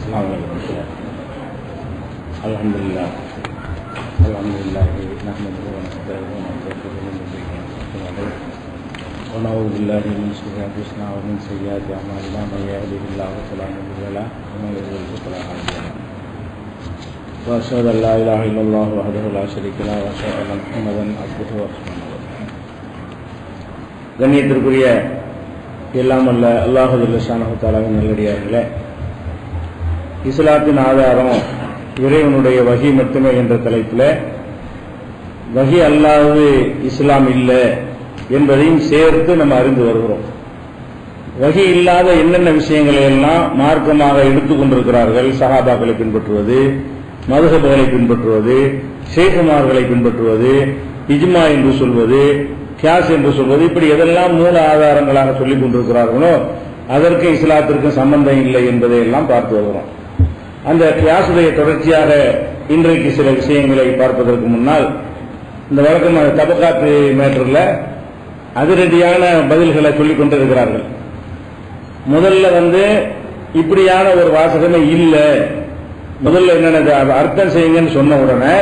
Alhamdulillah. Alhamdulillah. Nahmaduhu wa nasta'inuhu wa nastaghfiruh wa na'udzu billahi min shururi anfusina wa min sayyiati a'malina. Man yahdihillahu fala mudilla lahu wa man yudlil fala hadiya lahu. Wa asyhadu an la ilaha illallah wahdahu la syarika lahu wa asyhadu anna Muhammadan abduhu wa rasuluhu. கண்ணியத்திற்குரிய எல்லாம் அல்ல அல்லாஹ் ஜல்ல ஷானஹு தஆலாவின் நல்லடியார்களே, இஸ்லாத்தின் ஆதாரம் இறைவனுடைய வஹி மட்டுமே என்ற தலைப்பில் வஹி அல்லாது இஸ்லாம் இல்லை என்பதையும் சேர்த்து நம்ம அறிந்து வருகிறோம். வஹி இல்லாத என்னென்ன விஷயங்களை எல்லாம் மார்க்கமாக எடுத்துக்கொண்டிருக்கிறார்கள், சஹாபாக்களை பின்பற்றுவது, மதுஹபுகளை பின்பற்றுவது, ஷேகுமார்களை பின்பற்றுவது, இஜ்மா என்று சொல்வது, கியாஸ் என்று சொல்வது, இப்படி எதெல்லாம் மூல ஆதாரங்களாக சொல்லிக் கொண்டிருக்கிறார்களோ அதற்கு இஸ்லாத்திற்கு சம்பந்தம் இல்லை என்பதை எல்லாம் பார்த்து வருகிறோம். அந்த கியாசுடைய தொடர்ச்சியாக இன்றைக்கு சில விஷயங்களை பார்ப்பதற்கு முன்னால் இந்த வழக்கமான தபக்காத்து மேட்டர்ல அதிரடியான பதில்களை சொல்லிக் கொண்டிருக்கிறார்கள். முதல்ல இப்படியான ஒரு வாசகமே இல்லை, முதல்ல என்னென்ன அர்த்தம் செய்யுங்கன்னு சொன்ன உடனே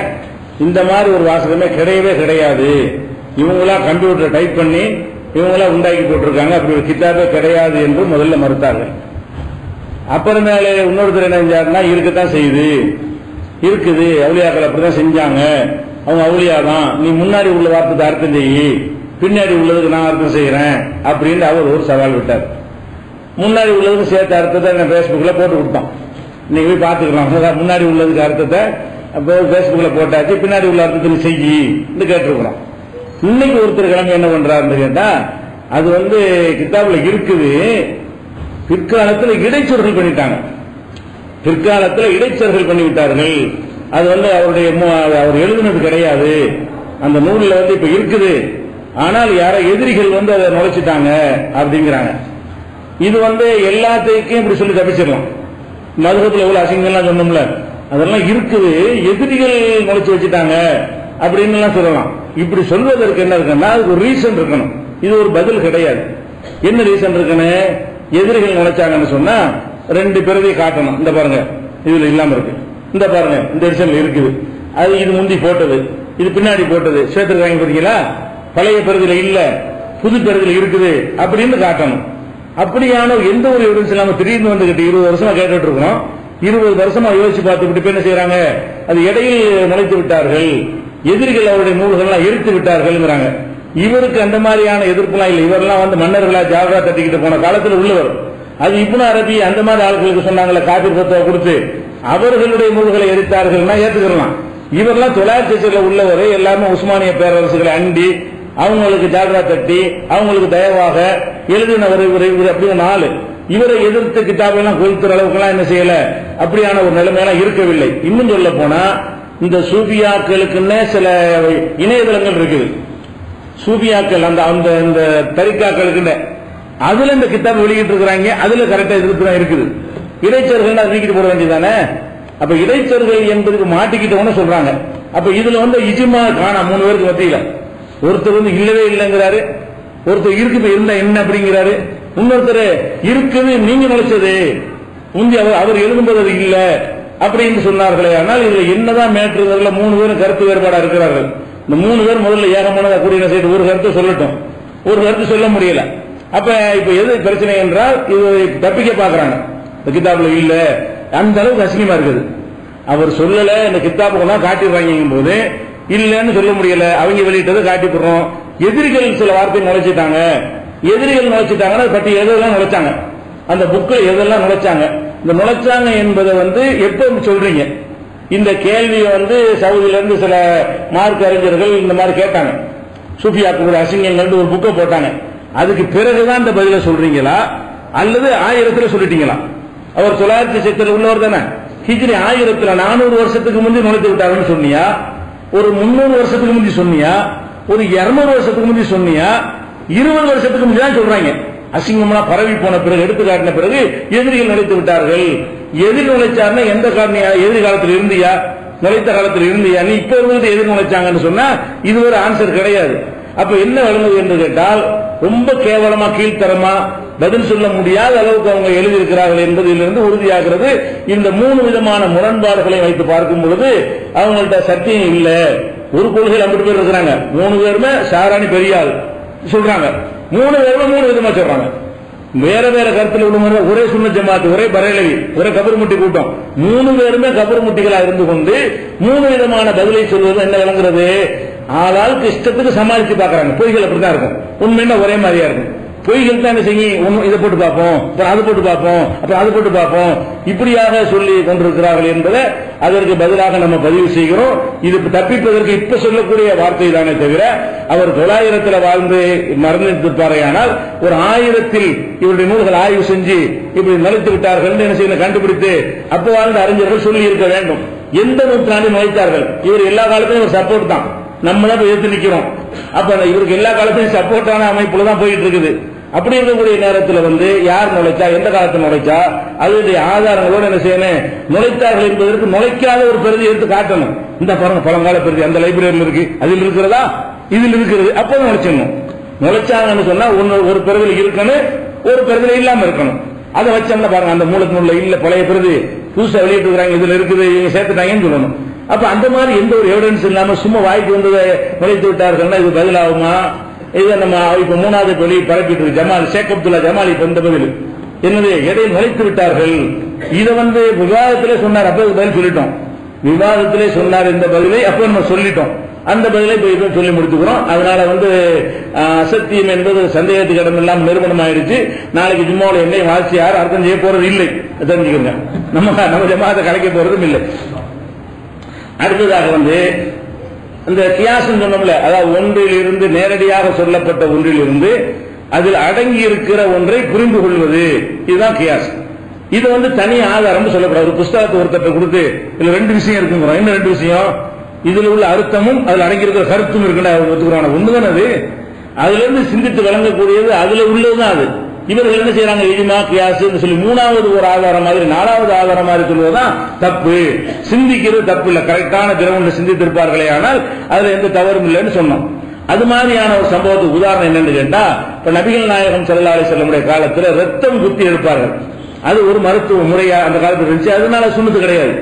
இந்த மாதிரி ஒரு வாசகமே கிடையவே கிடையாது, இவங்களா கம்ப்யூட்டர் டைப் பண்ணி இவங்களா உண்டாக்கி போட்டிருக்காங்க, அப்படி ஒரு கிதாபே கிடையாது என்று முதல்ல மறுத்தார்கள். அப்புறமேலே இன்னொருத்தர் என்ன செஞ்சாருன்னா, இருக்கத்தான் செய்யுது, இருக்குது, அவுளியாக்கள் அப்படிதான் செஞ்சாங்க, அவங்க அவுளியாதான், நீ முன்னாடி உள்ள வார்த்தைக்கு அர்த்தம் செய்யி, பின்னாடி உள்ளதுக்கு நான் அர்த்தம் செய்யறேன் அப்படின்னு அவர் ஒரு சவால் விட்டார். முன்னாடி உள்ளதுக்கு சேர்த்த அர்த்தத்தை நான் பேஸ்புக்ல போட்டு கொடுத்தோம், நீங்க போய் பாத்துக்கலாம், முன்னாடி உள்ளதுக்கு அர்த்தத்தை பேஸ்புக்ல போட்டாச்சு, பின்னாடி உள்ள அர்த்தத்தை நீ செய்யி கேட்டிருக்கிறோம். இன்னைக்கு ஒருத்தர் கிழமை என்ன பண்றாருன்னு கேட்டா, அது கிதாபுல இருக்குது, பிற்காலத்தில் இடைச்சொற்கள் பண்ணிட்டாங்க, பிற்காலத்தில் இடைச்சொற்கள் பண்ணிவிட்டார்கள், அது அவருடைய அவர் எழுதுனது கிடையாது, அந்த நூல்ல இப்ப இருக்குது, ஆனால் யாரோ எதிரிகள் அதை நுழைச்சிட்டாங்க அப்படிங்கிறாங்க. இது எல்லாத்தையும் இப்படி சொல்லி தப்பிச்சிடலாம். மதுஹப்ல எவ்வளவு அசிங்கம்லாம் சொன்னோம்ல, அதெல்லாம் இருக்குது, எதிரிகள் நுழைச்சு வச்சுட்டாங்க அப்படின்னு எல்லாம் சொல்லலாம். இப்படி சொல்வதற்கு என்ன இருக்குன்னா, அதுக்கு ஒரு ரீசன் இருக்கணும். இது ஒரு பதில் கிடையாது. என்ன ரீசன் இருக்குன்னு, எதிரிகள் நுழைச்சாங்கன்னு சொன்னா ரெண்டு பிரதியை காட்டணும். இந்த பாருங்க இதுல இல்லாம இருக்கு, இந்த பாருங்க இந்த எடிஷன்ல இருக்குது, அது இது முந்தி போட்டது, இது பின்னாடி போட்டது, சேர்த்துருக்காங்க பார்த்தீங்களா, பழைய பிரதியில இல்ல புது பிரதியில இருக்குது அப்படின்னு காட்டணும். அப்படியான எந்த ஒரு எவிடன்ஸ் இல்லாம திடீர்னு 20 வருஷமா கேட்டுட்டு இருக்கோம், 20 வருஷமா யோசிச்சு பார்த்துட்டு என்ன செய்யறாங்க, அது இடையில் நுழைத்து விட்டார்கள், எதிரிகள் அவருடைய நூல்கள் எரித்து விட்டார்கள். இவருக்கு அந்த மாதிரியான எதிர்ப்புலாம் இல்லை. இவரெல்லாம் மன்னர்களா ஜாகரா தட்டிக்கிட்டு போன காலத்தில் உள்ளவர். அது இப்னு அரபி அந்த மாதிரி ஆட்களுக்கு சொன்னாங்களே, காபிர் ஃபத்வா கொடுத்து அவர்களுடைய நூல்களை எரித்தார்கள்னா ஏத்துக்கலாம். இவரெல்லாம் 900 உள்ளவர், எல்லாமே உஸ்மானிய பேரரசுகளை அண்டி அவங்களுக்கு ஜாகரா தட்டி அவங்களுக்கு தயவாக எழுதினவர் இவர். அப்படி ஒரு நாள் இவரை எதிர்த்து கிதாபெல்லாம் கொளுத்துற அளவுக்கு என்ன செய்யல, அப்படியான ஒரு நிலைமையெல்லாம் இருக்கவில்லை. இன்னும் சொல்ல போனா இந்த சூபியாக்களுக்குன்னே சில இணையதளங்கள் இருக்குது, சூபியாக்கள் அந்த அந்த தரிகாக்களுக்கு அதுல இந்த கிதாப் வெளியிட்டு இருக்கிறாங்க, அதுல கரெக்டா எதிர்ப்பு தான் இருக்குது. இடைச்சர்கள் நீக்கிட்டு போட வேண்டியதானே. அப்ப இடைச்சர்கள் என்பதுக்கு மாட்டிக்கிட்டவன சொல்றாங்க. அப்ப இதுல இஜ்மா காணா 3 பேருக்கு மத்தியில, ஒருத்தர் இல்லவே இல்லைங்கிறாரு, ஒருத்தர் இருக்கு இருந்தா என்ன அப்படிங்கிறாரு, இன்னொருத்தர் இருக்குது நீங்க நினைச்சது முந்தி அவர் எழுதும்போது அது இல்ல அப்படின்னு சொன்னார்களே. ஆனால் இதுல என்னதான் மேட்ருங்கிறதுல 3 பேரும் கருத்து வேறுபாடா இருக்கிறார்கள். இந்த 3 பேர் முதல்ல ஏகமானதா கூடிய செய்து ஒரு கருத்து சொல்லட்டும், ஒரு கருத்து சொல்ல முடியல. அப்ப இப்ப எது பிரச்சனை என்றால் இது தப்பிக்க பாக்குறாங்க, இந்த கிதாபுல இல்ல, அந்த அளவுக்கு அசிங்கமா இருக்குது. அவர் சொல்லல, இந்த கிதாபுக்கு தான் காட்டிடுறாங்க போது இல்லன்னு சொல்ல முடியல, அவங்க வெளியிட்டதை காட்டிடுறோம். எதிரிகள் சில வார்த்தை நுழைச்சிட்டாங்க, எதிரிகள் நுழைச்சிட்டாங்கன்னா பற்றி எதெல்லாம் நுழைச்சாங்க, அந்த புக்கில் எதெல்லாம் நுழைச்சாங்க, இந்த நுழைச்சாங்க என்பதை எப்ப சொல்றீங்க. இந்த கேள்வியை சவுதியில இருந்து சில மார்க் அறிஞர்கள் இந்த மாதிரி கேட்டாங்க, சூஃபியாக்களுடைய அசிங்கங்கள் ஒரு புக்கை போட்டாங்க, அதுக்கு பிறகுதான் இந்த பதில சொல்றீங்களா அல்லது 1000 சொல்லிட்டீங்களா? அவர் 900 உள்ளவர் தானே, ஹிஜ்ரி 1400 வருஷத்துக்கு முந்தி நுழைத்து விட்டாருன்னு சொன்னியா, ஒரு 300 வருஷத்துக்கு முந்தி சொன்னியா, ஒரு 200 வருஷத்துக்கு முந்தி சொன்னியா, 20 வருஷத்துக்கு முந்தி தான் சொல்றாங்க. அசிங்கமா பரவி போன பிறகு எடுத்து காட்டின பிறகு எதிரிகள் நுழைத்து விட்டார்கள். எதிர் நுழைச்சாருன்னா எந்த காரணியா, எதிர்காலத்தில் இருந்தியா, நுழைத்த காலத்தில் இருந்தியா, நீ இப்ப இருந்து எதிர் நுழைச்சாங்கன்னு சொன்னா இது ஒரு ஆன்சர் கிடையாது. அப்ப என்ன வழங்குது என்று கேட்டால், ரொம்ப கேவலமா கீழ்த்தரமா பதில் சொல்ல முடியாத அளவுக்கு அவங்க எழுதியிருக்கிறார்கள் என்பதிலிருந்து உறுதியாகிறது. இந்த 3 விதமான முரண்பாடுகளை வைத்து பார்க்கும் பொழுது அவங்கள்ட்ட சத்தியம் இல்ல. ஒரு கொள்கையில் 50 பேர் இருக்கிறாங்க, 3 பேருமே ஷாரானி பெரியாள் சொல்றாங்க, 3 பேருமே 3 விதமா சொல்றாங்க. வேற வேற கருத்தில் உள்ளவங்க ஒரே சுன்ன ஜமாத், ஒரே பரேலவி, ஒரே கபர்முட்டி கூட்டம், 3 பேருமே கபர்முட்டிகளா இருந்து கொண்டு 3 விதமான பதிலை சொல்வது என்ன விளங்குறது? ஆளாளுக்கு இஷ்டத்துக்கு சமாளித்து பாக்குறாங்க. பொய்கள் அப்படிதான் இருக்கும், உண்மைன்னா ஒரே மாதிரியா இருக்கும். பொய்கள் தான் என்ன செய்யும், இதை போட்டு பார்ப்போம், அப்புறம் அது போட்டு பார்ப்போம், அப்புறம் அது போட்டு பார்ப்போம், இப்படியாக சொல்லி கொண்டிருக்கிறார்கள் என்பதை அதற்கு பதிலாக நம்ம பதிவு செய்கிறோம். இது தப்பிப்பதற்கு இப்ப சொல்லக்கூடிய வார்த்தை தானே தவிர அவர் 900 வாழ்ந்து மறந்திருப்பாரையானால் ஒரு 1000 இவருடைய நூல்கள் ஆய்வு செஞ்சு இப்படி நுழைத்து விட்டார்கள் என்ன செய்யணும் கண்டுபிடித்து அப்ப வாழ்ந்த அறிஞர்கள் சொல்லி இருக்க வேண்டும். எந்த நூற்றாண்டில் நுழைத்தார்கள்? இவர் எல்லா காலத்திலும் ஒரு சப்போர்ட் தான், நம்மள எதிர்த்து நிக்கிறோம். அப்ப இவருக்கு எல்லா காலத்திலும் சப்போர்ட்டான அமைப்புல தான் போயிட்டு இருக்குது. அப்படி இருக்கக்கூடிய நேரத்தில் யார் நுழைச்சா, எந்த காலத்தில் நுழைச்சா, அதனுடைய ஆதாரங்களோடு என்ன செய்யணும், நுழைத்தார்கள் என்பதற்கு நுழைக்காத ஒரு பிரதி எடுத்து காட்டணும். இந்த பாருங்க பழங்கால பிரதி அந்த லைப்ரரியில் இருக்கு, அதில் இருக்கிறதா, இதில் இருக்கிறது, அப்பதான் நுழைச்சிடணும். நுழைச்சாங்கன்னு சொன்னா ஒரு பிரதியில் இருக்கணும், ஒரு பிரதியில் இல்லாம இருக்கணும். அதை வச்சோம்னா பாருங்க அந்த மூலத்தினுள்ள இல்ல பழைய பிரதி புதுசா வெளியிட்டு இருக்கிறாங்க, இதுல இருக்குது, சேர்த்துட்டாங்கன்னு சொல்லணும். அப்ப அந்த மாதிரி எந்த ஒரு எவிடன்ஸ் இல்லாம சும்மா வாய்க்கு வந்ததை நுழைத்து விட்டார்கள்னா இது பதிலாகுமா? இதை நம்ம இப்ப 3வது வெளியே பரப்பிட்டு இருக்கு ஜமால் ஷேக் அப்துல்லா ஜமாலி வந்த பதில் என்னது, எதை நுழைத்து விட்டார்கள். இதை விவாதத்திலே சொன்னார், அப்ப பதில் சொல்லிட்டோம். விவாதத்திலே சொன்னார் இந்த பதிலை அப்ப நம்ம சொல்லிட்டோம். அந்த பதிலை போய் சொல்லி முடித்துக்கிறோம். அதனால அசத்தியம் என்பது சந்தேகத்துக்கு இடம் இல்லாமல் நிறுவனம் ஆயிடுச்சு. நாளைக்கு ஜும்மாவில் என்னையும் வாசி யாரும் அர்த்தம் செய்ய போறது இல்லை, தெரிஞ்சுக்கோங்க. நம்ம ஜமாத்தை கலைக்க போறதும் இல்லை. அடுத்ததாக இந்த கியாஸ் சொன்னோம்ல, அதாவது ஒன்றில் இருந்து நேரடியாக சொல்லப்பட்ட ஒன்றில் இருந்து அதில் அடங்கி இருக்கிற ஒன்றை புரிந்து கொள்வது, இதுதான் கியாஸ். இது தனி ஆதாரம் சொல்லக்கூடாது. ஒரு புஸ்தகத்தை ஒருத்தட்ட கொடுத்து இதுல 2 விஷயம் இருக்குங்கிறோம். என்ன 2 விஷயம்? இதுல உள்ள அர்த்தமும் அதுல அடங்கி இருக்கிற கருத்தும் இருக்குன்னு ஒண்ணுதான் அது. அதுல இருந்து சிந்தித்து விளங்கக்கூடியது அதுல உள்ளதுதான் அது. இவர்கள் என்ன செய்யறாங்க, இஜ்மா கியாஸ் சொல்லி 3வது ஒரு ஆதாரம் மாதிரி 4வது ஆதாரம் மாதிரி சொல்வதுதான் தப்பு. சிந்திக்கிறது தப்பு இல்ல, கரெக்டான கிரவுண்ட்ல சிந்தித்திருப்பார்களே, ஆனால் அதுல எந்த தவறும் இல்லைன்னு சொன்னோம். அது மாதிரியான ஒரு சம்பவத்துக்கு உதாரணம் என்னன்னு கேட்டா, இப்ப நபிகள் நாயகம் ஸல்லல்லாஹு அலைஹி வஸல்லம் காலத்துல ரத்தம் குத்தி எடுப்பார்கள். அது ஒரு மருத்துவ முறையா அந்த காலத்துல இருந்துச்சு. அதனால சுன்னத்து கிடையாது.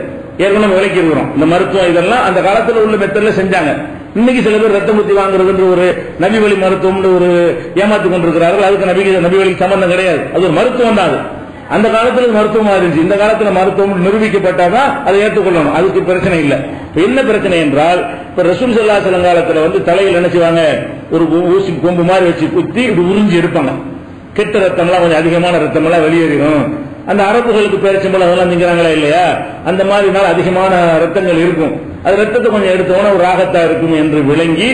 ஏற்கனவே விளக்கி இருக்கிறோம். இந்த மருத்துவம் இதெல்லாம் அந்த காலத்துல உள்ள மெத்தட்ல செஞ்சாங்க. இன்னைக்கு சில பேர் ரத்தம் குத்தி வாங்குறது ஒரு நபி வழி மருத்துவம் ஒரு ஏமாத்து கொண்டிருக்கிறார்கள். அதுக்கு நபி வழி சம்பந்தம் கிடையாது. அது ஒரு மருத்துவம் தான். அது அந்த காலத்துல மருத்துவமா இருந்துச்சு. இந்த காலத்துல மருத்துவம் நிரூபிக்கப்பட்டாதான் அதை ஏற்றுக்கொள்ளணும். அதுக்கு பிரச்சனை இல்லை. என்ன பிரச்சனை என்றால், இப்ப ரசூல் ஸல்லல்லாஹு அலைஹி வஸல்லம் காலத்துல தலையில் என்ன செய்வாங்க, ஒரு ஊசி கொம்பு மாதிரி வச்சு குத்தி இப்படி உறிஞ்சி எடுப்பாங்க. கெட்ட ரத்தம் எல்லாம் கொஞ்சம் அதிகமான ரத்தம் எல்லாம் வெளியேறிடும். அந்த அரபுகளுக்கு பேரிச்சம்பழம் அதெல்லாம் திங்கிறாங்களா இல்லையா, அந்த மாதிரி அதிகமான ரத்தங்கள் இருக்கும். அது ரத்தத்தை கொஞ்சம் எடுத்தோன்னா ஒரு ராகத்தா இருக்கும் என்று விளங்கி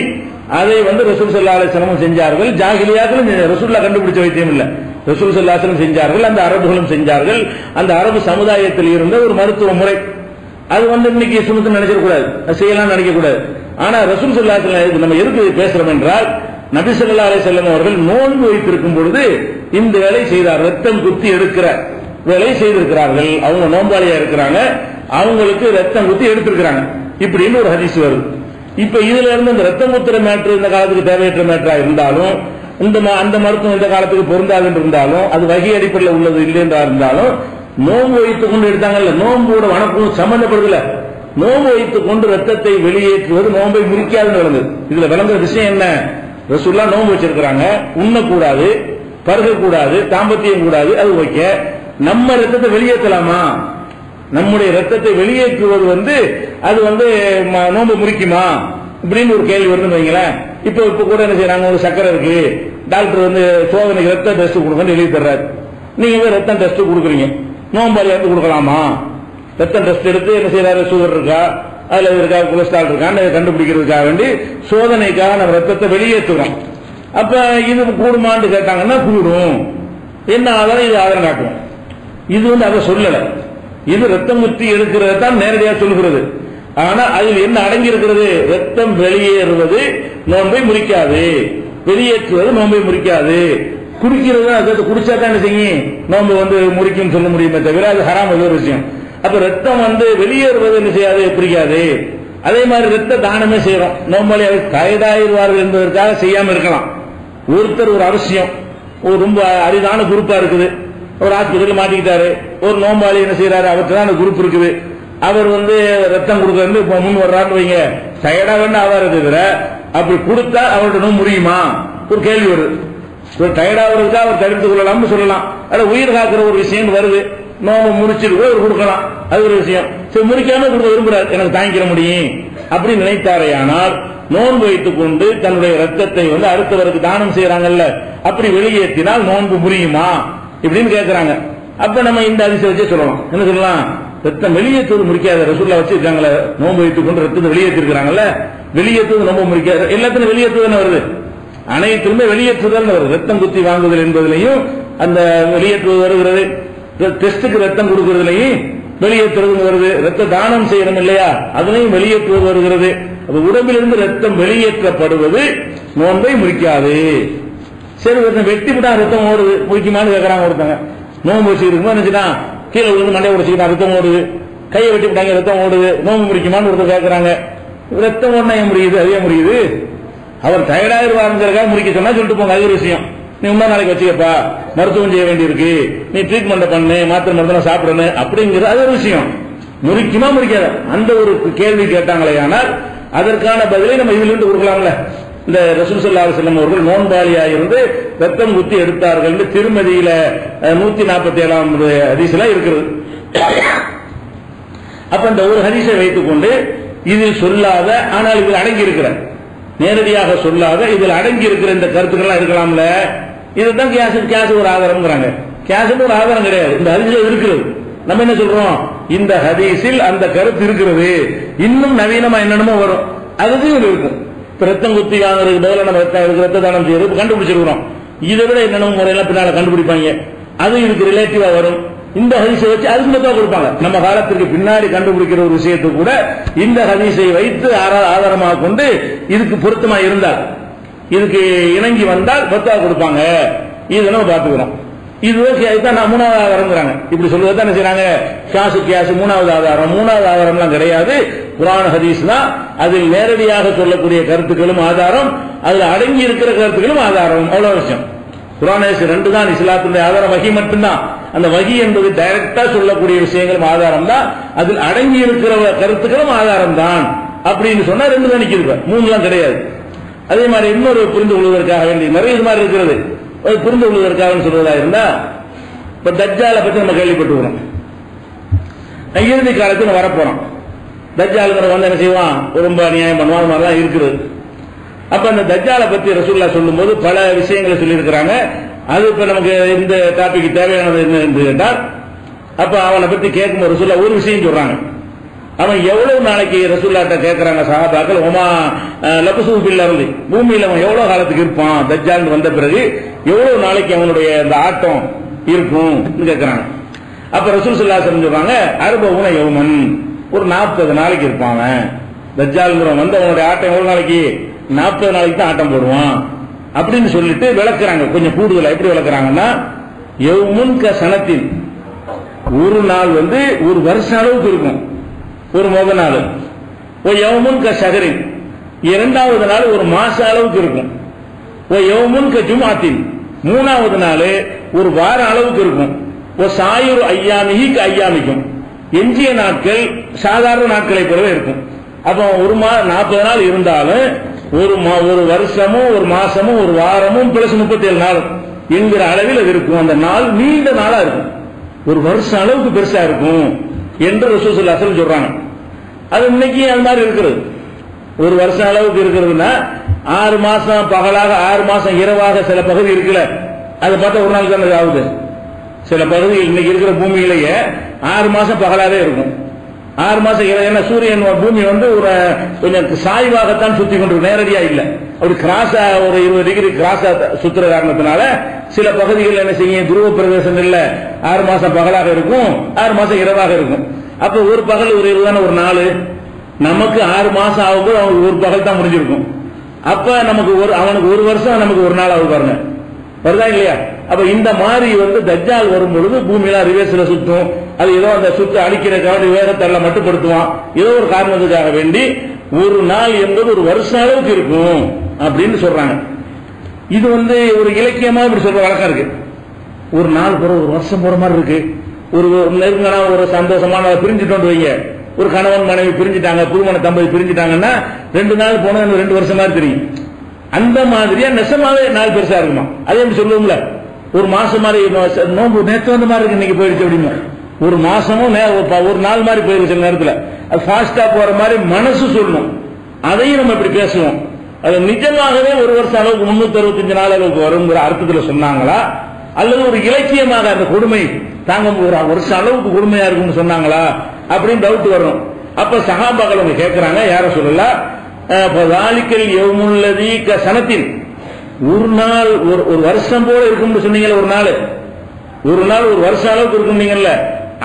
அதை ரசூல் ஸல்லல்லாஹு அலைஹி வஸல்லம் செஞ்சார்கள். ஜாஹிலியாத்திலும் ரசூலுல்லாஹ் கண்டுபிடிச்ச வைத்தியம் இல்ல, ரசூல் ஸல்லல்லாஹு அலைஹி வஸல்லம் செஞ்சார்கள். அந்த அரபுகளும் செஞ்சார்கள். அந்த அரபு சமுதாயத்தில் இருந்த ஒரு மருத்துவ முறை. அது இன்னைக்கு சுன்னத்து நினைச்சிடக்கூடாது, செய்யலாம் நினைக்க கூடாது. ஆனா ரசூல் ஸல்லல்லாஹு அலைஹி வஸல்லம் நம்ம எதுக்கு பேசுறோம் என்றால், நபி ஸல்லல்லாஹு அலைஹி வஸல்லம் அவர்கள் நோன்பு வைத்திருக்கும் பொழுது இந்த வேலை செய்தார். ரத்தம் குத்தி எடுக்கிற வேலை செய்திருக்கிறார்கள். அவங்க நோம்பாளியா இருக்கிறாங்க, அவங்களுக்கு ரத்தம் குத்தி எடுத்திருக்கிறாங்க இப்படின்னு ஒரு ஹதீஸ் வருது. இப்ப இதுல இருந்து இந்த ரத்தம் குத்துற மேட்ரு இந்த காலத்துக்கு தேவையற்ற மேட்டரா இருந்தாலும், அந்த மருத்துவம் இந்த காலத்துக்கு பொருந்தாது என்று இருந்தாலும், அது வகை அடிப்படையில் உள்ளது இல்லை என்றா இருந்தாலும், நோன்பு வைத்துக் கொண்டு எடுத்தாங்கல்ல, நோன்போட வணக்கம் சம்பந்தப்படுதல. நோன்பு வைத்துக் கொண்டு ரத்தத்தை வெளியேற்றுவது நோன்பை முறிக்காதுன்னு விளங்குது. இதுல விளங்குற விஷயம் என்ன, ரசூலுல்லாஹ் நோன்பு வச்சிருக்கிறாங்க, உண்ணக்கூடாது, பருகக்கூடாது, தாம்பத்தியம் கூடாது, அது வைக்க நம்ம ரத்தத்தை வெளியேற்றலாமா? நம்முடைய ரத்தத்தை வெளியேற்றுவது அது நோன்பு முறிக்குமா இப்படின்னு ஒரு கேள்வி வருதுன்னு வைங்களேன். இப்ப கூட என்ன செய்யறாங்க, ஒரு சக்கரை இருக்கு, டாக்டர் சோதனைக்கு ரத்த டெஸ்ட் கொடுக்கணும்னு எழுதி தர்றாரு. நீங்க ரத்தம் டெஸ்ட் கொடுக்குறீங்க, நோம்பாளி கொடுக்கலாமா? ரத்தம் டெஸ்ட் எடுத்து என்ன செய்யறாரு, சுகர் இருக்கா, அதுல இருக்கா, கொலஸ்ட்ரால் இருக்கான்னு கண்டுபிடிக்கிறதுக்காக வேண்டி சோதனைக்காக நம்ம ரத்தத்தை வெளியேற்றுறோம். அப்ப இது கூடுமான்னு கேட்டாங்கன்னா கூடும். என்ன ஆதாரம்? இது ஆதாரம் காட்டுவோம். இது அதை சொல்லல. இது ரத்தம் குத்தி எடுக்கிறதான் நேரடியாக சொல்கிறது. ஆனா அதில் என்ன அடங்கி இருக்கிறது? ரத்தம் வெளியேறுவது நோன்பை முறிக்காது, வெளியேற்றுவது நோன்பை முறிக்காது. குடிக்கிறது குடிச்சா தான் என்ன செய்யும், நோன்பு முறிக்கும் சொல்ல முடியுமே தவிர அது ஹராம் ஒரு விஷயம். அப்ப ரத்தம் வெளியேறுவது என்ன செய்யாது, பிரிக்காது. அதே மாதிரி ரத்த தானமே செய்யறோம். நோம்பாளி கயதாயிருவார்கள் என்பதற்காக செய்யாம இருக்கலாம். ஒருத்தர் ஒரு அவசியம், ஒரு ரொம்ப அரிதான குரூப்பா இருக்குது, ஒரு ஆஸ்பத்திரியில் மாட்டிக்கிட்டாரு, ஒரு நோம்பாளி என்ன செய்யறாரு, அவருக்கு தான் அந்த குரூப் இருக்குது, அவர் ரத்தம் கொடுக்கறது முன் வர்றான்னு வைங்க, டயர்டா வேணும் ஆவாரு தவிர அப்படி கொடுத்தா அவர்கிட்ட நோய் முடியுமா ஒரு கேள்வி வருது. டயர்டா வருதுக்கா அவர் தடுத்துக் கொள்ளலாம்னு சொல்லலாம். அது உயிர் காக்கிற ஒரு விஷயம் வருது, நோம்பு முடிச்சிட்டு அவர் கொடுக்கலாம், அது ஒரு விஷயம். சரி, முடிக்காம கொடுக்க விரும்புறாரு, எனக்கு தாங்கிக்கிற முடியும் அப்படின்னு நினைத்தாரே. ஆனால் நோன்பு வைத்துக் கொண்டு தன்னுடைய ரத்தத்தை அடுத்தவருக்கு தானம் செய்யறாங்கல்ல, அப்படி வெளியேற்றினால் நோன்பு முறியுமா இப்படின்னு கேட்கிறாங்க. அப்ப நம்ம இந்த அதிசயம் வச்சே சொல்லலாம். என்ன சொல்லலாம்? ரத்தம் வெளியேற்றுவது முடிக்காத ரசூல்லா வச்சிருக்காங்களே, நோன்பு வைத்துக் கொண்டு ரத்தத்தை வெளியேற்றிருக்கிறாங்கல்ல, வெளியேற்றுவது நோன்பு முடிக்காது. எல்லாத்திலும் வெளியேற்றுவது வருது, அனைத்திலுமே வெளியேற்றுதல் வருது. ரத்தம் குத்தி வாங்குதல் என்பதிலையும் அந்த வெளியேற்றுவது வருகிறது, டெஸ்டுக்கு ரத்தம் கொடுக்கறதுலையும் வெளியேற்றுவது வருது, ரத்த தானம் செய்யணும் இல்லையா, அதுலையும் வெளியேற்றுவது வருகிறது. உடம்பிலிருந்து ரத்தம் வெளியேற்றப்படுவது நோன்பை முறிக்காது. சரி, வெட்டி விட்டா ரத்தம் ஓடுது, முறிக்குமான்னு கேட்கறாங்க ஒருத்தங்க. நோன்பு வச்சுருக்குமா நினைச்சுனா கீழே விழுந்து மண்டையை உடைச்சுக்கிட்டா ரத்தம் ஓடுது, கையை வெட்டி விட்டாங்க ரத்தம் ஓடுது, நோன்பு முறிக்குமான்னு ஒருத்தர் கேட்கறாங்க. ரத்தம் ஓடனா முடியுது, அதே முடியுது. அவர் டயர்டாயிருவாருங்கிறக்காக முடிக்க சொன்னா சொல்லிட்டு போங்க, அது ஒரு விஷயம். நீ இன்னும் நாளைக்கு வச்சுக்கப்பா, மருத்துவம் செய்ய வேண்டியிருக்கு, நீ ட்ரீட்மெண்ட் பண்ணு, மாத்திரை மருத்துவம் சாப்பிடணும் அப்படிங்கிறது அது ஒரு விஷயம். முறிக்குமா முறிக்காத அந்த ஒரு கேள்வி கேட்டாங்களே, ஆனால் அதற்கான பதிலை நம்ம இதுல இருந்து கொடுக்கலாம்ல. இந்த ரசூல் ஸல்லல்லாஹு அலைஹி வஸல்லம் அவர்கள் நோன்பாளியா இருந்து ரத்தம் குத்தி எடுத்தார்கள் என்று திருமதியில 147 ஹதீஸ்ல இருக்கிறது. அப்ப இந்த ஒரு ஹதீஸை வைத்துக் கொண்டு இதில் சொல்லாத, ஆனால் இதில் அடங்கி இருக்கிற, நேரடியாக சொல்லாத இதில் அடங்கி இருக்கிற இந்த கருத்துக்கள் இருக்கலாம்ல, இதுதான் கேஸ் ஒரு ஆதாரம்ங்கிறாங்க. கேஸ் ஒரு ஆதாரம் கிடையாது, இந்த ஹதீஸ்ல இருக்கிறது. நம்ம என்ன சொல்றோம்? இந்த ஹதீஸில் அந்த கருத்து இருக்கிறது, இன்னும் நவீனமா என்னென்னமோ வரும், அதுவும் இருக்கும். ரத்தம் குத்தி வாங்குறதுக்கு பதிலாக நம்ம ரத்த தானம் செய்யறது கண்டுபிடிச்சிருக்கிறோம். இதை விட என்னென்ன முறையெல்லாம் பின்னால கண்டுபிடிப்பாங்க, அது இதுக்கு ரிலேட்டிவா வரும். இந்த ஹதீஸை வச்சு அதுக்கு மட்டும் கொடுப்பாங்க. நம்ம காலத்திற்கு பின்னாடி கண்டுபிடிக்கிற ஒரு விஷயத்தை கூட இந்த ஹதீஸை வைத்து ஆதாரமாக கொண்டு இதுக்கு பொருத்தமா இருந்தால், இதுக்கு இணங்கி வந்தால் பத்தா கொடுப்பாங்க. இதை நம்ம பார்த்துக்கிறோம். இதுதான் நான் மூணாவது ஆதாரம்ங்கிறாங்க. இப்படி சொல்லுவதான் என்ன செய்யறாங்க? கியாசு மூணாவது ஆதாரம். மூணாவது ஆதாரம்லாம் கிடையாது, குர்ஆன் ஹதீஸ் தான். அதில் நேரடியாக சொல்லக்கூடிய கருத்துக்களும் ஆதாரம், அதில் அடங்கி இருக்கிற கருத்துக்களும் ஆதாரம். அவ்வளவு விஷயம். குர்ஆன் ஹதீஸ் ரெண்டு தான் இஸ்லாத்தினுடைய ஆதாரம், வஹி மட்டும்தான். அந்த வஹி என்பது டைரக்டா சொல்லக்கூடிய விஷயங்களும் ஆதாரம் தான், அதில் அடங்கி இருக்கிற கருத்துக்களும் ஆதாரம் தான். அப்படின்னு சொன்னா ரெண்டு தான் நிற்கிறது, மூணுலாம் கிடையாது. அதே மாதிரி இன்னொரு புரிந்து கொள்வதற்காக வேண்டி நிறைய இது மாதிரி இருக்கிறது, புரிந்து கொள்வதற்காக சொல்வதா இருந்தா, இப்ப தஜ்ஜாலை பத்தி நம்ம கேள்விப்பட்டுக்கிறோம். இறுதி காலத்தில் வரப்போறோம். தஜ்ஜாலுங்கிற என்ன செய்வான், ரொம்ப அநியாயம் பண்ணுவான், அது மாதிரிலாம் இருக்குது. அப்ப அந்த தஜ்ஜாலை பத்தி ரசூலுல்லாஹ் சொல்லும் போது பல விஷயங்களை சொல்லி இருக்கிறாங்க. அது இப்ப நமக்கு இந்த டாபிக் தேவையானது என்ன என்று கேட்டால், அப்ப அவனை பத்தி கேட்கும்போது ரசூலுல்லாஹ் ஒரு விஷயம் சொல்றாங்க. அவன் எவ்வளவு நாளைக்கு ரசூலுல்லாஹ்ட்ட கேட்கறாங்க சஹாபாக்கள், ஒமா லபசு பில் அர்லி, பூமியில அவன் எவ்வளவு காலத்துக்கு இருப்பான், தஜ்ஜால் வந்த பிறகு எவ்வளவு நாளைக்கு அவனுடைய அந்த ஆட்டம் இருக்கும் கேட்கறாங்க. அப்ப ரசூல் ஸல்லல்லாஹு அலைஹி வஸல்லம் சொல்றாங்க, 40 யௌமன், ஒரு 40 நாளைக்கு இருப்பான் அவன். தஜ்ஜால்ங்கிறவன் வந்து அவனுடைய ஆட்டம் எவ்வளவு நாளைக்கு, 40 நாளைக்கு தான் ஆட்டம் போடுவான் அப்படின்னு சொல்லிட்டு விளக்குறாங்க. கொஞ்சம் கூடுதலா எப்படி விளக்குறாங்கன்னா, யௌமுன் க சனத்தின், ஒரு நாள் ஒரு வருஷம் அளவுக்கு இருக்கும், ஒரு முத நாள். ஓ யௌமுன் க ஷஹரின், இரண்டாவது நாள் ஒரு மாச அளவுக்கு இருக்கும். ஓ யௌமுன் க ஜுமாத்தின், மூணாவது நாள் ஒரு வார அளவுக்கு இருக்கும். ஓ சாயுரு ஐயாமிஹி க ஐயாமிக்கும், எஞ்சிய நாட்கள் சாதாரண நாட்களை போலவே இருக்கும். அப்போ ஒரு 40 நாள் இருந்தாலும் ஒரு வருஷமும் ஒரு மாசமும் ஒரு வாரமும் பிளஸ் 37 நாள் என்கிற அளவில் அது இருக்கும். அந்த நாள் நீண்ட நாளா இருக்கும், ஒரு வருஷம் அளவுக்கு பெருசா இருக்கும் என்று ரசூல் ஸல்லல்லாஹு அலைஹி வஸல்லம் சொல்றாங்க. அது இன்னைக்கு அது மாதிரி இருக்கிறது. ஒரு வருஷம் அளவுக்கு இருக்கிறதுனா 6 மாசம் பகலாக 6 மாசம் இரவாக சில பகுதி இருக்குல்ல, அதை பார்த்தா ஒரு நாள் தான் ஆகுது. சில பகுதிகள் இன்னைக்கு இருக்கிற பூமியிலேயே 6 மாசம் பகலாவே இருக்கும், 6 மாசம் இரவு. சூரியன் பூமி ஒரு கொஞ்சம் சாய்வாகத்தான் சுத்தி கொண்டு, நேரடியா இல்ல, அப்படி கிராஸா ஒரு 20 டிகிரி கிராஸா சுத்துற காரணத்தினால சில பகுதிகள் என்ன செய்யும், துருவ பிரதேசங்கள்ல 6 மாசம் பகலாக இருக்கும், 6 மாசம் இரவாக இருக்கும். அப்ப ஒரு பகல் ஒரு இரவு தானே ஒரு நாள். நமக்கு 6 மாசம் ஆகும்போது அவனுக்கு ஒரு பகல் தான் முடிஞ்சிருக்கும். அப்ப நமக்கு அவனுக்கு ஒரு வருஷம், நமக்கு ஒரு நாள் ஆகும் பாருங்க, வருதா இல்லையா? அப்ப இந்த மாதிரி தஜ்ஜால் வரும் பொழுது பூமியெல்லாம் ரிவர்ஸ்ல சுத்தும். அது ஏதோ அந்த சுத்து அடிக்கிறதுக்காக வேகத்தை எல்லாம் மட்டுப்படுத்துவான். ஏதோ ஒரு காரணத்துக்காக வேண்டி ஒரு நாள் என்பது ஒரு வருஷம் அளவுக்கு இருக்கும் அப்படின்னு சொல்றாங்க. இது ஒரு இலக்கியமா இப்படி சொல்ற வழக்கம் இருக்கு. ஒரு நாள் போற ஒரு வருஷம் போற மாதிரி இருக்கு. ஒரு நெருங்கினா ஒரு சந்தோஷமான பிரிஞ்சுட்டு வைங்க. ஒரு கணவன் மனைவி பிரிஞ்சுட்டாங்க, புதுமண தம்பதி பிரிஞ்சுட்டாங்கன்னா 2 நாள் போனா 2 வருஷம் மாதிரி தெரியும். அந்த மாதிரியா நெசமாவே நாள் பெருசா இருக்குமா? அதே எப்படி சொல்லுவோம்ல, ஒரு மாசம் மாதிரி நோம்பு நேற்று வந்த மாதிரி இருக்கு, இன்னைக்கு போயிடுச்சு அப்படிமா. ஒரு மாசமும் ஒரு நாள் மாதிரி போயிருக்கு சில நேரத்தில். அது ஃபாஸ்டா போற மாதிரி மனசு சொல்லணும். அதையும் நம்ம இப்படி பேசுவோம். அது நிஜமாகவே ஒரு வருஷம் அளவுக்கு 365 நாள் அளவுக்கு வருங்கிற அர்த்தத்தில் சொன்னாங்களா, அல்லது ஒரு இலக்கியமாக அந்த கொடுமை தாங்க ஒரு வருஷம் அளவுக்கு கொடுமையா இருக்கும்னு சொன்னாங்களா அப்படின்னு டவுட் வரும். அப்ப சஹாபாக்கள் அவங்க கேட்கிறாங்க, யார சொல்லல தாலிக்கல் யௌமுல்லதி கசனத்தின், ஒரு நாள் ஒரு வருஷம் போல இருக்கும்னு சொன்னீங்கல்ல, ஒரு நாள் ஒரு வருஷம் அளவுக்கு இருக்குன்னீங்கல்ல,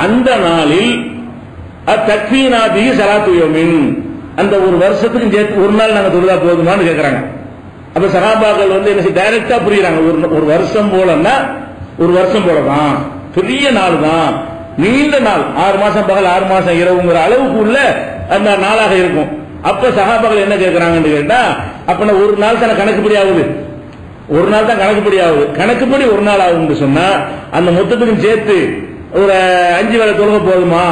அந்த நாளில் தக்ஃபீனா பிஹி ஸலாத்து யௌமின், அந்த ஒரு வருஷத்துக்கு சேர்த்து ஒரு நாள் நாங்க தொழுதா போதுமான்னு கேட்கறாங்க. அப்ப சஹாபாக்கள் என்ன டைரக்டா புரியுறாங்க, ஒரு வருஷம் போலன்னா ஒரு வருஷம் போலதான், பெரிய நாள் தான், நீண்ட நாள், 6 மாசம் பகல் 6 மாசம் இரவுங்கிற அளவுக்கு உள்ள அந்த நாளாக இருக்கும். அப்ப சஹாபாக்கள் என்ன கேட்கறாங்கன்னு கேட்டா, அப்ப ஒரு நாள் தானே கணக்குப்படி ஆகுது, ஒரு நாள் தான் கணக்குப்படி ஆகுது, கணக்குப்படி ஒரு நாள் ஆகும்னு சொன்னா அந்த மொத்தத்துக்கும் சேர்த்து ஒரு 5 வேளை தொழுக போதுமா,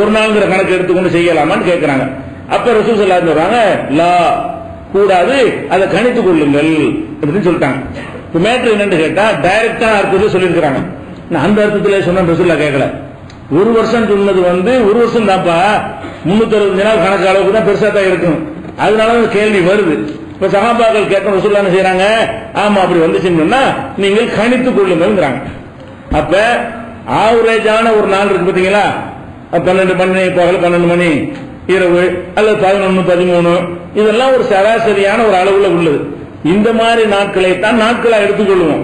ஒரு நாள்ங்கிற கணக்கு எடுத்துக்கொண்டு செய்யலாமான்னு கேட்கிறாங்க. அப்ப ரசூல் ஸல்லல்லாஹு அலைஹி வஸல்லம் சொல்றாங்க, லா கூடாது, அதை கணித்துக் கொள்ளுங்கள் அப்படின்னு சொல்லிட்டாங்க. இப்ப மேட்ரு என்னன்னு கேட்டா டைரக்டான அர்த்தத்தில் சொல்லியிருக்கிறாங்க. அந்த அர்த்தத்தில் சொன்ன ரசூலுல்லாஹ் கேட்கல. ஒரு வருஷம் சொன்னது ஒரு வருஷம் தான்ப்பா, 365 நாள் கணக்கு அளவுக்கு தான் பெருசா தான் இருக்கும். அதனால கேள்வி வருது. இப்ப சஹாபாக்கள் கேட்க ரசூலுல்லாஹ் என்ன செய்யறாங்க, ஆமா அப்படி வந்துச்சுன்னு சொன்னா நீங்கள் கணித்துக் கொள்ளுங்கள்ங்கிறாங்க. அப்ப ஆவரேஜான ஒரு நாள் இருக்கு பாத்தீங்களா, 12 மணி பகல், 12 மணி இரவு, அல்லது 11 13, இதெல்லாம் ஒரு சராசரியான ஒரு அளவுல உள்ளது. இந்த மாதிரி நாட்களை தான் நாட்களா எடுத்துக்கொள்வோம்.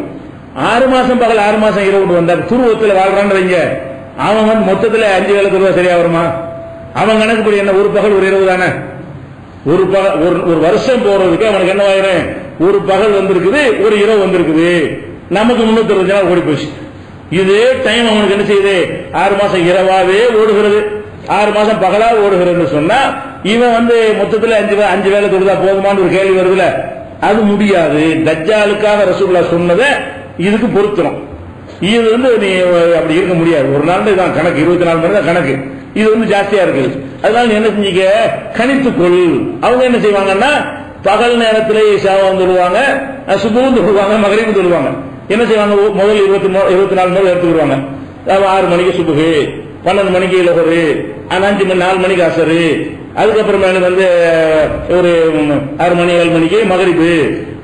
6 மாசம் பகல் 6 மாசம் இரவு வந்தா துருவத்தில் வாழ்றான்னு வைங்க, அவன் மொத்தத்தில் 5 வேளை துருவா சரியா வருமா? அவன் கணக்குப்படி என்ன, ஒரு பகல் ஒரு இரவு தானே. ஒரு வருஷம் போறதுக்கு அவனுக்கு என்ன ஆயிரும், ஒரு பகல் வந்திருக்குது, ஒரு இரவு வந்திருக்குது, நமக்கு 365 நாள் ஓடி போச்சு. இதே டைம் அவனுக்கு என்ன செய்யுது, 6 மாசம் இரவாவே ஓடுகிறது, 6 மாசம் பகலா ஓடுகிறதுன்னு சொன்னா இவன் மொத்தத்தில் 5 வேளை தொழுதா போதுமான்னு ஒரு கேள்வி வருதுல, அது முடியாது. தஜ்ஜாலுக்காக ரசூலுல்லாஹ் சொன்னதை இதுக்கு பொருத்தணும். இது நீ அப்படி இருக்க முடியாது. ஒரு நாள் தான் கணக்கு, 24 மணி தான் கணக்கு, இது ஜாஸ்தியா இருக்குது. அதனால நீ என்ன செஞ்சீங்க, கணித்துக்கொள். அவங்க என்ன செய்வாங்கன்னா பகல் நேரத்திலே இஷாவும் தொழுவாங்க, சுபஹும் தொழுவாங்க, மகரிபும் தொழுவாங்க. என்ன செய்வாங்க, முதல் 24 மணி எடுத்துக்கிடுவாங்க. 6 மணிக்கு சுபஹு, 12 மணிக்கு லஹரு, 4 மணிக்கு அசரு, அதுக்கப்புறமே ஒரு 6 மணி 7 மணிக்கு மகரிபு,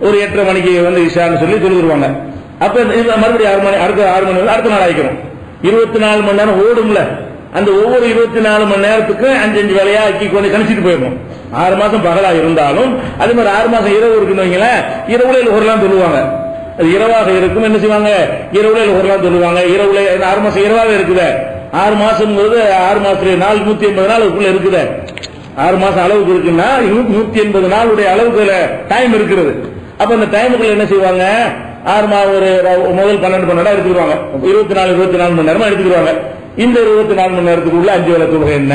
ஒரு 8:30 மணிக்கு இஷான்னு சொல்லி தொழுதுருவாங்க. அப்ப மறுபடியும் 6 மணி, அடுத்த 6 மணி அடுத்த நாள் ஆயிக்கிறோம். 24 மணி நேரம் ஓடும்ல, அந்த ஒவ்வொரு 24 மணி நேரத்துக்கு 5 வேலையா ஆக்கி கொண்டு கணிச்சிட்டு போயிடும். 6 மாசம் பகலா இருந்தாலும் அதே மாதிரி 6 மாசம் இரவு இருக்குன்னு வைங்களேன், இரவுல லஹர்லாம் சொல்லுவாங்க. அது இரவாக இருக்கும். என்ன செய்வாங்க, இரவுல லஹர்லாம் சொல்லுவாங்க. இரவுல 6 மாசம் இரவாக இருக்குது. 6 மாசம் 6 மாசத்துல நாள் 180 நாள் அதுக்குள்ள இருக்குது. 6 மாசம் அளவுக்கு இருக்குன்னா 180 நாளுடைய அளவுக்கு டைம் இருக்கிறது. அப்ப அந்த டைமுக்குள்ள என்ன செய்வாங்க, 6 மாதம் ஒரு முதல் 12 மணி நேரம் எடுத்துக்கிடுவாங்க, 24 மணி நேரமா எடுத்துக்கிடுவாங்க. இந்த 24 மணி நேரத்துக்குள்ள 5 வேளை தொழுகை என்ன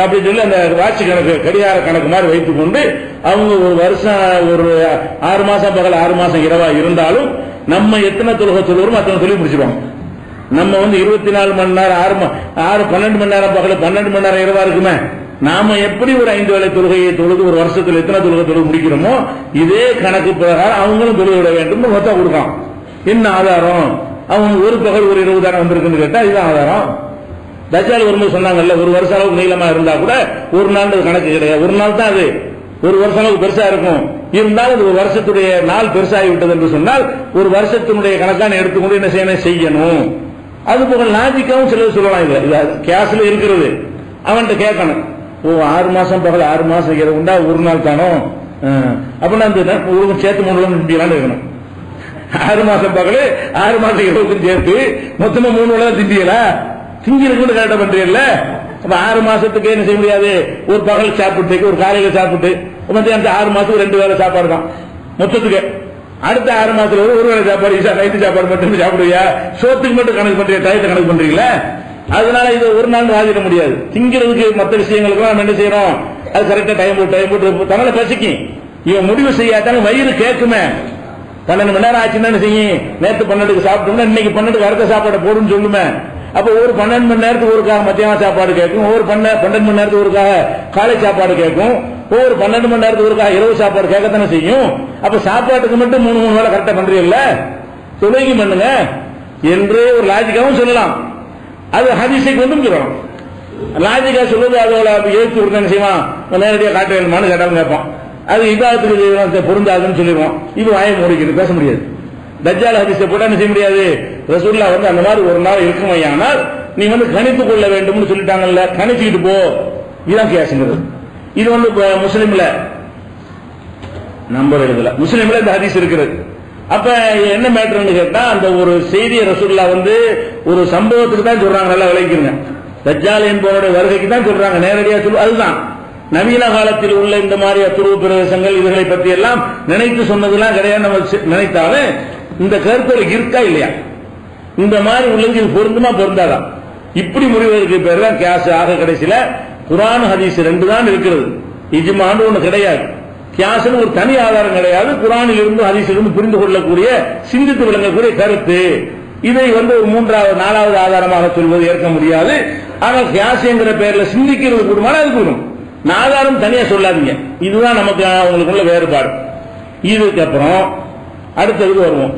அப்படின்னு சொல்லி அந்த வாட்சி கணக்கு, கடிகார கணக்கு மாதிரி வைத்துக் கொண்டு அவங்க ஒரு வருஷம் ஒரு 6 மாசம் பகல் 6 மாசம் இரவா இருந்தாலும் நம்ம எத்தனை தொழுகை சொல்லுவோம் அத்தனை சொல்லி முடிச்சிருவாங்க. நம்ம 24 மணி நேரம் 12 மணி நேரம் பகல் 12 மணி நேரம் இரவா இருக்குமே, நாம எப்படி ஒரு 5 வேளை தொழுகையை தொழுது ஒரு வருஷத்துல எத்தனை தொழுகை தொழுது முடிக்கிறோமோ இதே கணக்கு பிரகாரம் அவங்களும் தொழுகை விட வேண்டும் மொத்தம் கொடுக்கலாம். என்ன ஆதாரம், அவங்க ஒரு பகல் ஒரு இரவு தானே வந்திருக்குன்னு கேட்டா இதுதான் ஆதாரம். தஜ்ஜால் வரும்போது சொன்னாங்கல்ல, ஒரு வருஷம் அளவுக்கு நீளமா இருந்தா கூட ஒரு நாள் கணக்கு கிடையாது, ஒரு நாள் தான் அது, ஒரு வருஷம் அளவுக்கு பெருசா இருக்கும். இருந்தாலும் ஒரு வருஷத்துடைய நாள் பெருசாகி விட்டது என்று சொன்னால் ஒரு வருஷத்தினுடைய கணக்கான எடுத்துக்கொண்டு என்ன செய்யணும். அது போக லாஜிக்காவும் சிலர் சொல்லலாம். இது கேஸ்ல இருக்கிறது, அவன்கிட்ட கேட்கணும். 6 மாசம் பகல் 6 மாசம் இரவுண்டா ஒரு நாள் தானோ, அப்படின்னா அந்த சேர்த்து 3 திண்டியலான்னு இருக்கணும். 6 மாசம் பகல் 6 மாசம் இரவுக்கும் சேர்த்து மொத்தமா 3 வேளை திண்டியலா, திங்கிறதுக்கு கரெக்டா பண்றீங்கல்ல. அப்ப 6 மாசத்துக்கு என்ன செய்ய முடியாது, ஒரு பகல் சாப்பிட்டு ஒரு காலையில சாப்பிட்டு அந்த 6 மாசத்துக்கு 2 வேளை சாப்பாடு தான் மொத்தத்துக்கு. அடுத்த 6 மாசத்துல ஒரு வேளை சாப்பாடு, நைட்டு சாப்பாடு மட்டும் சாப்பிடுவியா, சோத்துக்கு மட்டும் கணக்கு பண்றீங்க, டயத்தை கணக்கு பண்றீங்களா. அதனால இது ஒரு நாள் வாதிட முடியாது. திங்கிறதுக்கு மற்ற விஷயங்களுக்கு நம்ம என்ன செய்யறோம், அது கரெக்டா டைம் போட்டு தன்னால பசிக்கும். இவன் முடிவு செய்யாட்டாலும் வயிறு கேட்குமே, 12 மணி நேரம் ஆச்சுன்னா என்ன செய்யும்? நேற்று 12க்கு சாப்பிட்டோம்னா இன்னைக்கு 12க்கு அடுத்த சாப்பாடை போடுன்னு சொல்லுமே. அப்ப ஒரு 12 மணி நேரத்துக்கு ஒருக்காக மத்தியான சாப்பாடு கேட்கும், ஒவ்வொரு 12 மணி நேரத்துக்கு ஒருக்காக காலை சாப்பாடு கேட்கும், ஒவ்வொரு 12 மணி நேரத்துக்கு ஒருக்காக இரவு சாப்பாடு கேட்கத்தானே செய்யும். அப்ப சாப்பாட்டுக்கு மட்டும் 3 வேளை கரெக்டா பண்றீங்கல்ல, தொழுகை பண்ணுங்க என்று ஒரு லாஜிக்காவும் சொல்லலாம். அது ஹதீஸுக்கு வந்து சொல்லலாம். லாஜிக்கா சொல்லுது அதோட ஏற்று விடுறது செய்வான், நேரடியாக காட்ட வேணுமான்னு கேட்டாலும் கேட்பான். அது இபாதத்துக்கு பொருந்தாதுன்னு சொல்லிடுவோம். இது வாயை மூடிக்கிட்டு பேச முடியாது. தஜ்ஜால் ஹதீஸை போட்டா என்ன செய்ய முடியாது? ரசூலுல்லாஹ் வந்து அந்த மாதிரி ஒரு நாள் இருக்குமையானால் நீ வந்து கணித்துக் கொள்ள வேண்டும்னு சொல்லிட்டாங்கல்ல, கணிச்சுக்கிட்டு போ. இதுதான் கியாஸ்ங்கிறது. இது வந்து முஸ்லிம்ல நம்பர் எழுதல, முஸ்லிம்ல இந்த ஹதீஸ் இருக்கிறது. அப்ப என்ன மேட்டர்னு கேட்டா, அந்த ஒரு செய்தியை ரசூலுல்லாஹ் வந்து ஒரு சம்பவத்துக்கு தான் சொல்றாங்க. நல்லா விளைக்கிறங்க. தஜ்ஜால் என்பவருடைய வருகைக்கு தான் சொல்றாங்க, நேரடியா சொல்லு. அதுதான் நவீன காலத்தில் உள்ள இந்த மாதிரி துருவ பிரதேசங்கள் இதுகளை பற்றி எல்லாம் நினைத்து சொன்னதெல்லாம் கிடையாது. நம்ம நினைத்தாலும் இந்த கருத்துல இருக்கா இல்லையா, இந்த மாதிரி உள்ளது இது பொருந்துமா பொருந்தாதான், இப்படி முடிவதற்கு பேர் தான் கியாஸ். ஆக கடைசியில குர்ஆன் ஹதீஸ் 2 தான் இருக்கிறது, இஜ்மான்னு ஒண்ணு கிடையாது. கியாஸ்னு ஒரு தனி ஆதாரம் கிடையாது. குர்ஆனில் இருந்து ஹதீஸில் இருந்து புரிந்து கொள்ளக்கூடிய, சிந்தித்து விளங்கக்கூடிய கருத்து. இதை வந்து ஒரு 3வது 4வது ஆதாரமாக சொல்வது ஏற்க முடியாது. ஆனால் கியாஸ் என்கிற பெயர்ல சிந்திக்கிறது கூடுமான அது கூடும். ஆதாரம் தனியா சொல்லாதீங்க. இதுதான் நமக்கு அவங்களுக்குள்ள வேறுபாடு. இதுக்கப்புறம் அடுத்தது வருவோம்.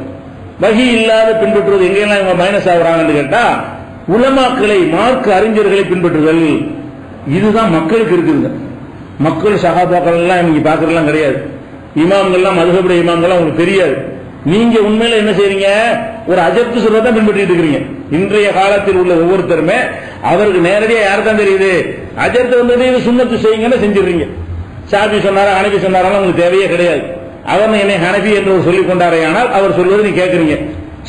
வஹி இல்லாத பின்பற்றுவது எங்கெல்லாம் இவங்க மைனஸ் ஆகுறாங்கன்னு கேட்டா, உலமாக்களை மார்க்க அறிஞர்களை பின்பற்றுதல். இதுதான் மக்களுக்கு இருக்குதுங்க. மக்கள் சஹாபாக்கள் எல்லாம் இன்னைக்கு பாக்குறதெல்லாம் கிடையாது. இமாம்கள்லாம் மதுஹபுடைய இமாம்கள்லாம் உங்களுக்கு தெரியாது. நீங்க உண்மையில என்ன செய்றீங்க? ஒரு அஜப்து சொல்றதான் பின்பற்றிட்டு இருக்கிறீங்க. இன்றைய காலத்தில் உள்ள ஒவ்வொருத்தருமே அவருக்கு நேரடியா யார் தான் தெரியுது? அஜப்து வந்து சுன்னத்து செய்யுங்கன்னு செஞ்சிடறீங்க. ஷாஃபி சொன்னாரா ஹனபி சொன்னாராலும் உங்களுக்கு தேவையே கிடையாது. அவர் என்னை ஹனபி என்று சொல்லிக் கொண்டாரையானால் அவர் சொல்வது நீ கேட்கறீங்க,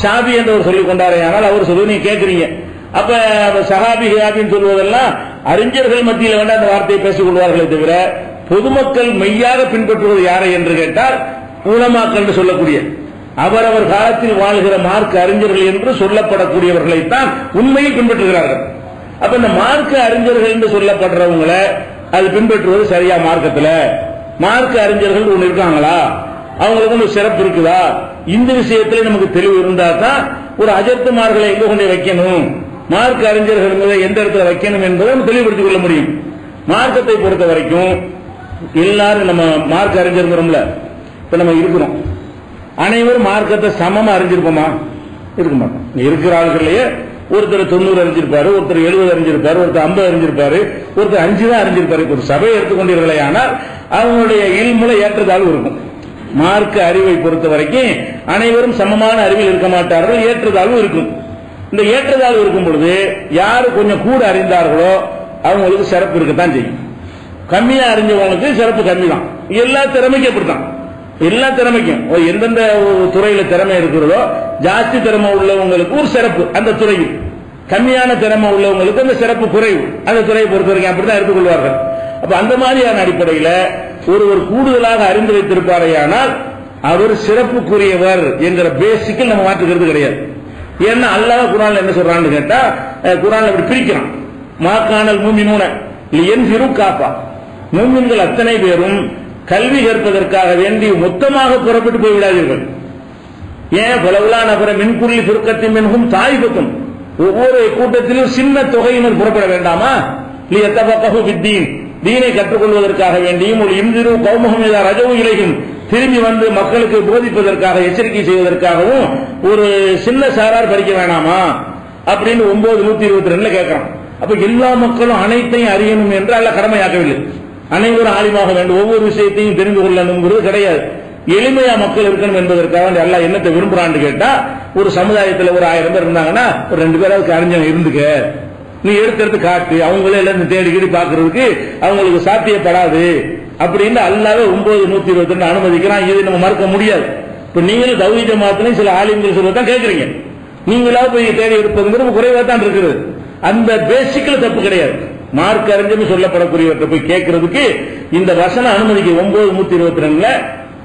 ஷாஃபி என்று சொல்லிக் கொண்டாரையானால் அவர் சொல்வது நீ கேட்கறீங்க. அப்ப சஹாபி ஹியாபின்னு சொல்வதெல்லாம் அறிஞர்கள் மத்தியில் வேண்டாம் அந்த வார்த்தையை பேசிக் கொள்வார்களே தவிர, பொதுமக்கள் மெய்யாக பின்பற்றுவது யாரை என்று கேட்டால் உலமாக்கள் என்று சொல்லக்கூடிய அவரவர் காலத்தில் வாழ்கிற மார்க்க அறிஞர்கள் என்று சொல்லப்படக்கூடியவர்களைத்தான் உண்மையில் பின்பற்றுகிறார்கள். அப்ப இந்த மார்க்க அறிஞர்கள் என்று சொல்லப்படுறவங்களை அது பின்பற்றுவது சரியா? மார்க்கத்தில் மார்க்க அறிஞர்கள் ஒன்று இருக்காங்களா? அவங்களுக்கு ஒரு சிறப்பு இருக்குதா? இந்த விஷயத்தில் நமக்கு தெளிவு இருந்தா தான் ஒரு அஜர்த்துமார்களை எங்க கொண்டு வைக்கணும், மார்க்க அறிஞர்கள் என்பதை எந்த இடத்துல வைக்கணும் என்பதை நம்ம தெளிவுபடுத்திக் கொள்ள முடியும். மார்க்கத்தை பொறுத்த வரைக்கும் எல்லாரும் நம்ம மார்க்க அறிஞர்கள்ல இப்ப நம்ம இருக்கிறோம், அனைவரும் மார்க்கத்தை சமமா அறிஞ்சிருப்போமா? இருக்க மாட்டோம். இருக்கிற ஆளுகளையே ஒருத்தர் 90 அறிஞ்சிருப்பாரு, ஒருத்தர் 70 அறிஞ்சிருப்பாரு, ஒருத்தர் 50 அறிஞ்சிருப்பாரு, ஒருத்தர் 5 தான் அறிஞ்சிருப்பாரு. ஒரு சபையை எடுத்துக்கொண்டீர்களே ஆனால் அவங்களுடைய இல்முல ஏற்றத்தாழ்வு இருக்கும். மார்க்க அறிவை பொறுத்த வரைக்கும் அனைவரும் சமமான அறிவில் இருக்க மாட்டார்கள், ஏற்றத்தாழ்வு இருக்கும். இந்த ஏற்றத்தாழ்வு இருக்கும் பொழுது யாரு கொஞ்சம் கூட அறிந்தார்களோ அவங்களுக்கு சிறப்பு இருக்கத்தான் செய்யும். கம்மியா அறிஞ்சவங்களுக்கு சிறப்பு கம்மி தான். எல்லா திறமைக்கும் அப்படித்தான். எல்லா திறமைக்கும் எந்தெந்த துறையில திறமை இருக்கிறதோ ஜாஸ்தி திறமை உள்ளவங்களுக்கு ஒரு சிறப்பு அந்த துறையில், கம்மியான திறமை உள்ளவங்களுக்கு அந்த சிறப்பு குறைவு அந்த துறையை பொறுத்த வரைக்கும் அப்படித்தான் எடுத்துக்கொள்வார்கள். அப்ப அந்த மாதிரியான அடிப்படையில் ஒருவர் கூடுதலாக அறிந்து வைத்திருப்பாரையானால் அவர் சிறப்புக்குரியவர் என்கிற பேசிக்கில் நம்ம மாற்றுக்கிறது கிடையாது. ஏன்னா அல்லாஹ் குர்ஆன்ல என்ன சொல்றான்னு கேட்டா, குர்ஆன்ல இப்படி பிரிக்கிறான், மாக்கானல் மூமினூன லியன்ஃபிரு காஃபா, மூமின்கள் அத்தனை பேரும் கல்வி கற்பதற்காக வேண்டி மொத்தமாக புறப்பட்டு போய்விடாதீர்கள். ஏன் பலவுலா நபர மின்குள்ளி சுருக்கத்தின் மின்கும் தாய்பத்தும், ஒவ்வொரு கூட்டத்திலும் சின்ன தொகையினர் புறப்பட வேண்டாமா? லியத்தபக்கஹு பித்தீன், தீனை கற்றுக்கொள்வதற்காக வேண்டியும் ஒரு இம்திரு கௌமுஹும் இதா ரஜவு இலைஹிம், திரும்பி வந்து மக்களுக்கு போதிப்பதற்காக எச்சரிக்கை செய்வதற்காகவும் ஒரு சின்ன சாரார் படிக்க வேணாமா அப்படின்னு 9:122 கேட்கிறான். அப்ப எல்லா மக்களும் அனைத்தையும் அறியணும் என்று அல்லாஹ் கடமையாக்கவில்லை. அனைவரும் ஆலிமாக வேண்டும், ஒவ்வொரு விஷயத்தையும் தெரிந்து கொள்ளணுங்கிறது கிடையாது. எளிமையா மக்கள் இருக்கணும் என்பதற்காக அல்லாஹ் என்னத்தை விரும்புறான்னு கேட்டா, ஒரு சமுதாயத்தில் ஒரு 1000 பேர் இருந்தாங்கன்னா ஒரு 2 பேராவது அறிஞன் இருந்துக்க, நீ எடுத்து காட்டு, அவங்களே எல்லாம் தேடி பாக்குறதுக்கு அவங்களுக்கு சாத்தியப்படாது அப்படின்னு அல்லாஹ் 9:122 அனுமதிக்கிறான். இது நம்ம மறுக்க முடியாது. இப்ப நீங்களும் தௌஹீத் ஜமாஅத்திலும் சில ஆலிம்கள் சொல்லத்தான் கேட்கறீங்க, நீங்களா போய் தேடி எடுப்பதுங்கிறது குறைவா தான் இருக்குது. அந்த பேசிக்கல தப்பு கிடையாது. மார்க் அறிஞர் சொல்லப்படக்கூடியவற்றை போய் கேட்கறதுக்கு இந்த வசனம் அனுமதிக்க 9:122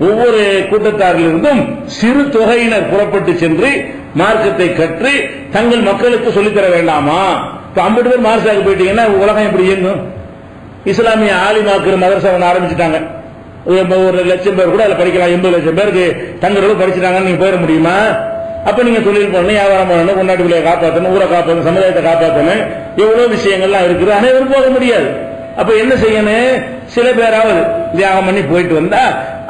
ஒவ்வொரு கூட்டத்தாரிலிருந்தும் சிறு தொகையினர் புறப்பட்டு சென்று மார்க்கத்தை கற்று தங்கள் மக்களுக்கு சொல்லித்தர வேண்டாமா? இப்ப 50 பேர் மார்க்ஸாக போயிட்டீங்கன்னா உலகம் எப்படி இயங்கும்? இஸ்லாமிய ஆலிமாக்குற மதரசா ஆரம்பிச்சுட்டாங்க. ஒரு லட்சம் பேர் கூட அதுல படிக்கலாம், 80 லட்சம் பேருக்கு தங்கரோடு படிச்சுட்டாங்கன்னு நீங்க போயிட முடியுமா? அப்ப நீங்க தொழில் பண்ணணும், வியாபாரம் பண்ணணும், கொண்டாட்டு பிள்ளையை காப்பாற்றணும், ஊரை காப்பாற்றணும், சமுதாயத்தை காப்பாற்றணும், எவ்வளவு விஷயங்கள்லாம் இருக்குது. அனைவரும் போக முடியாது. அப்ப என்ன செய்யணும்? சில பேராவது தியாகம் பண்ணி போயிட்டு வந்தா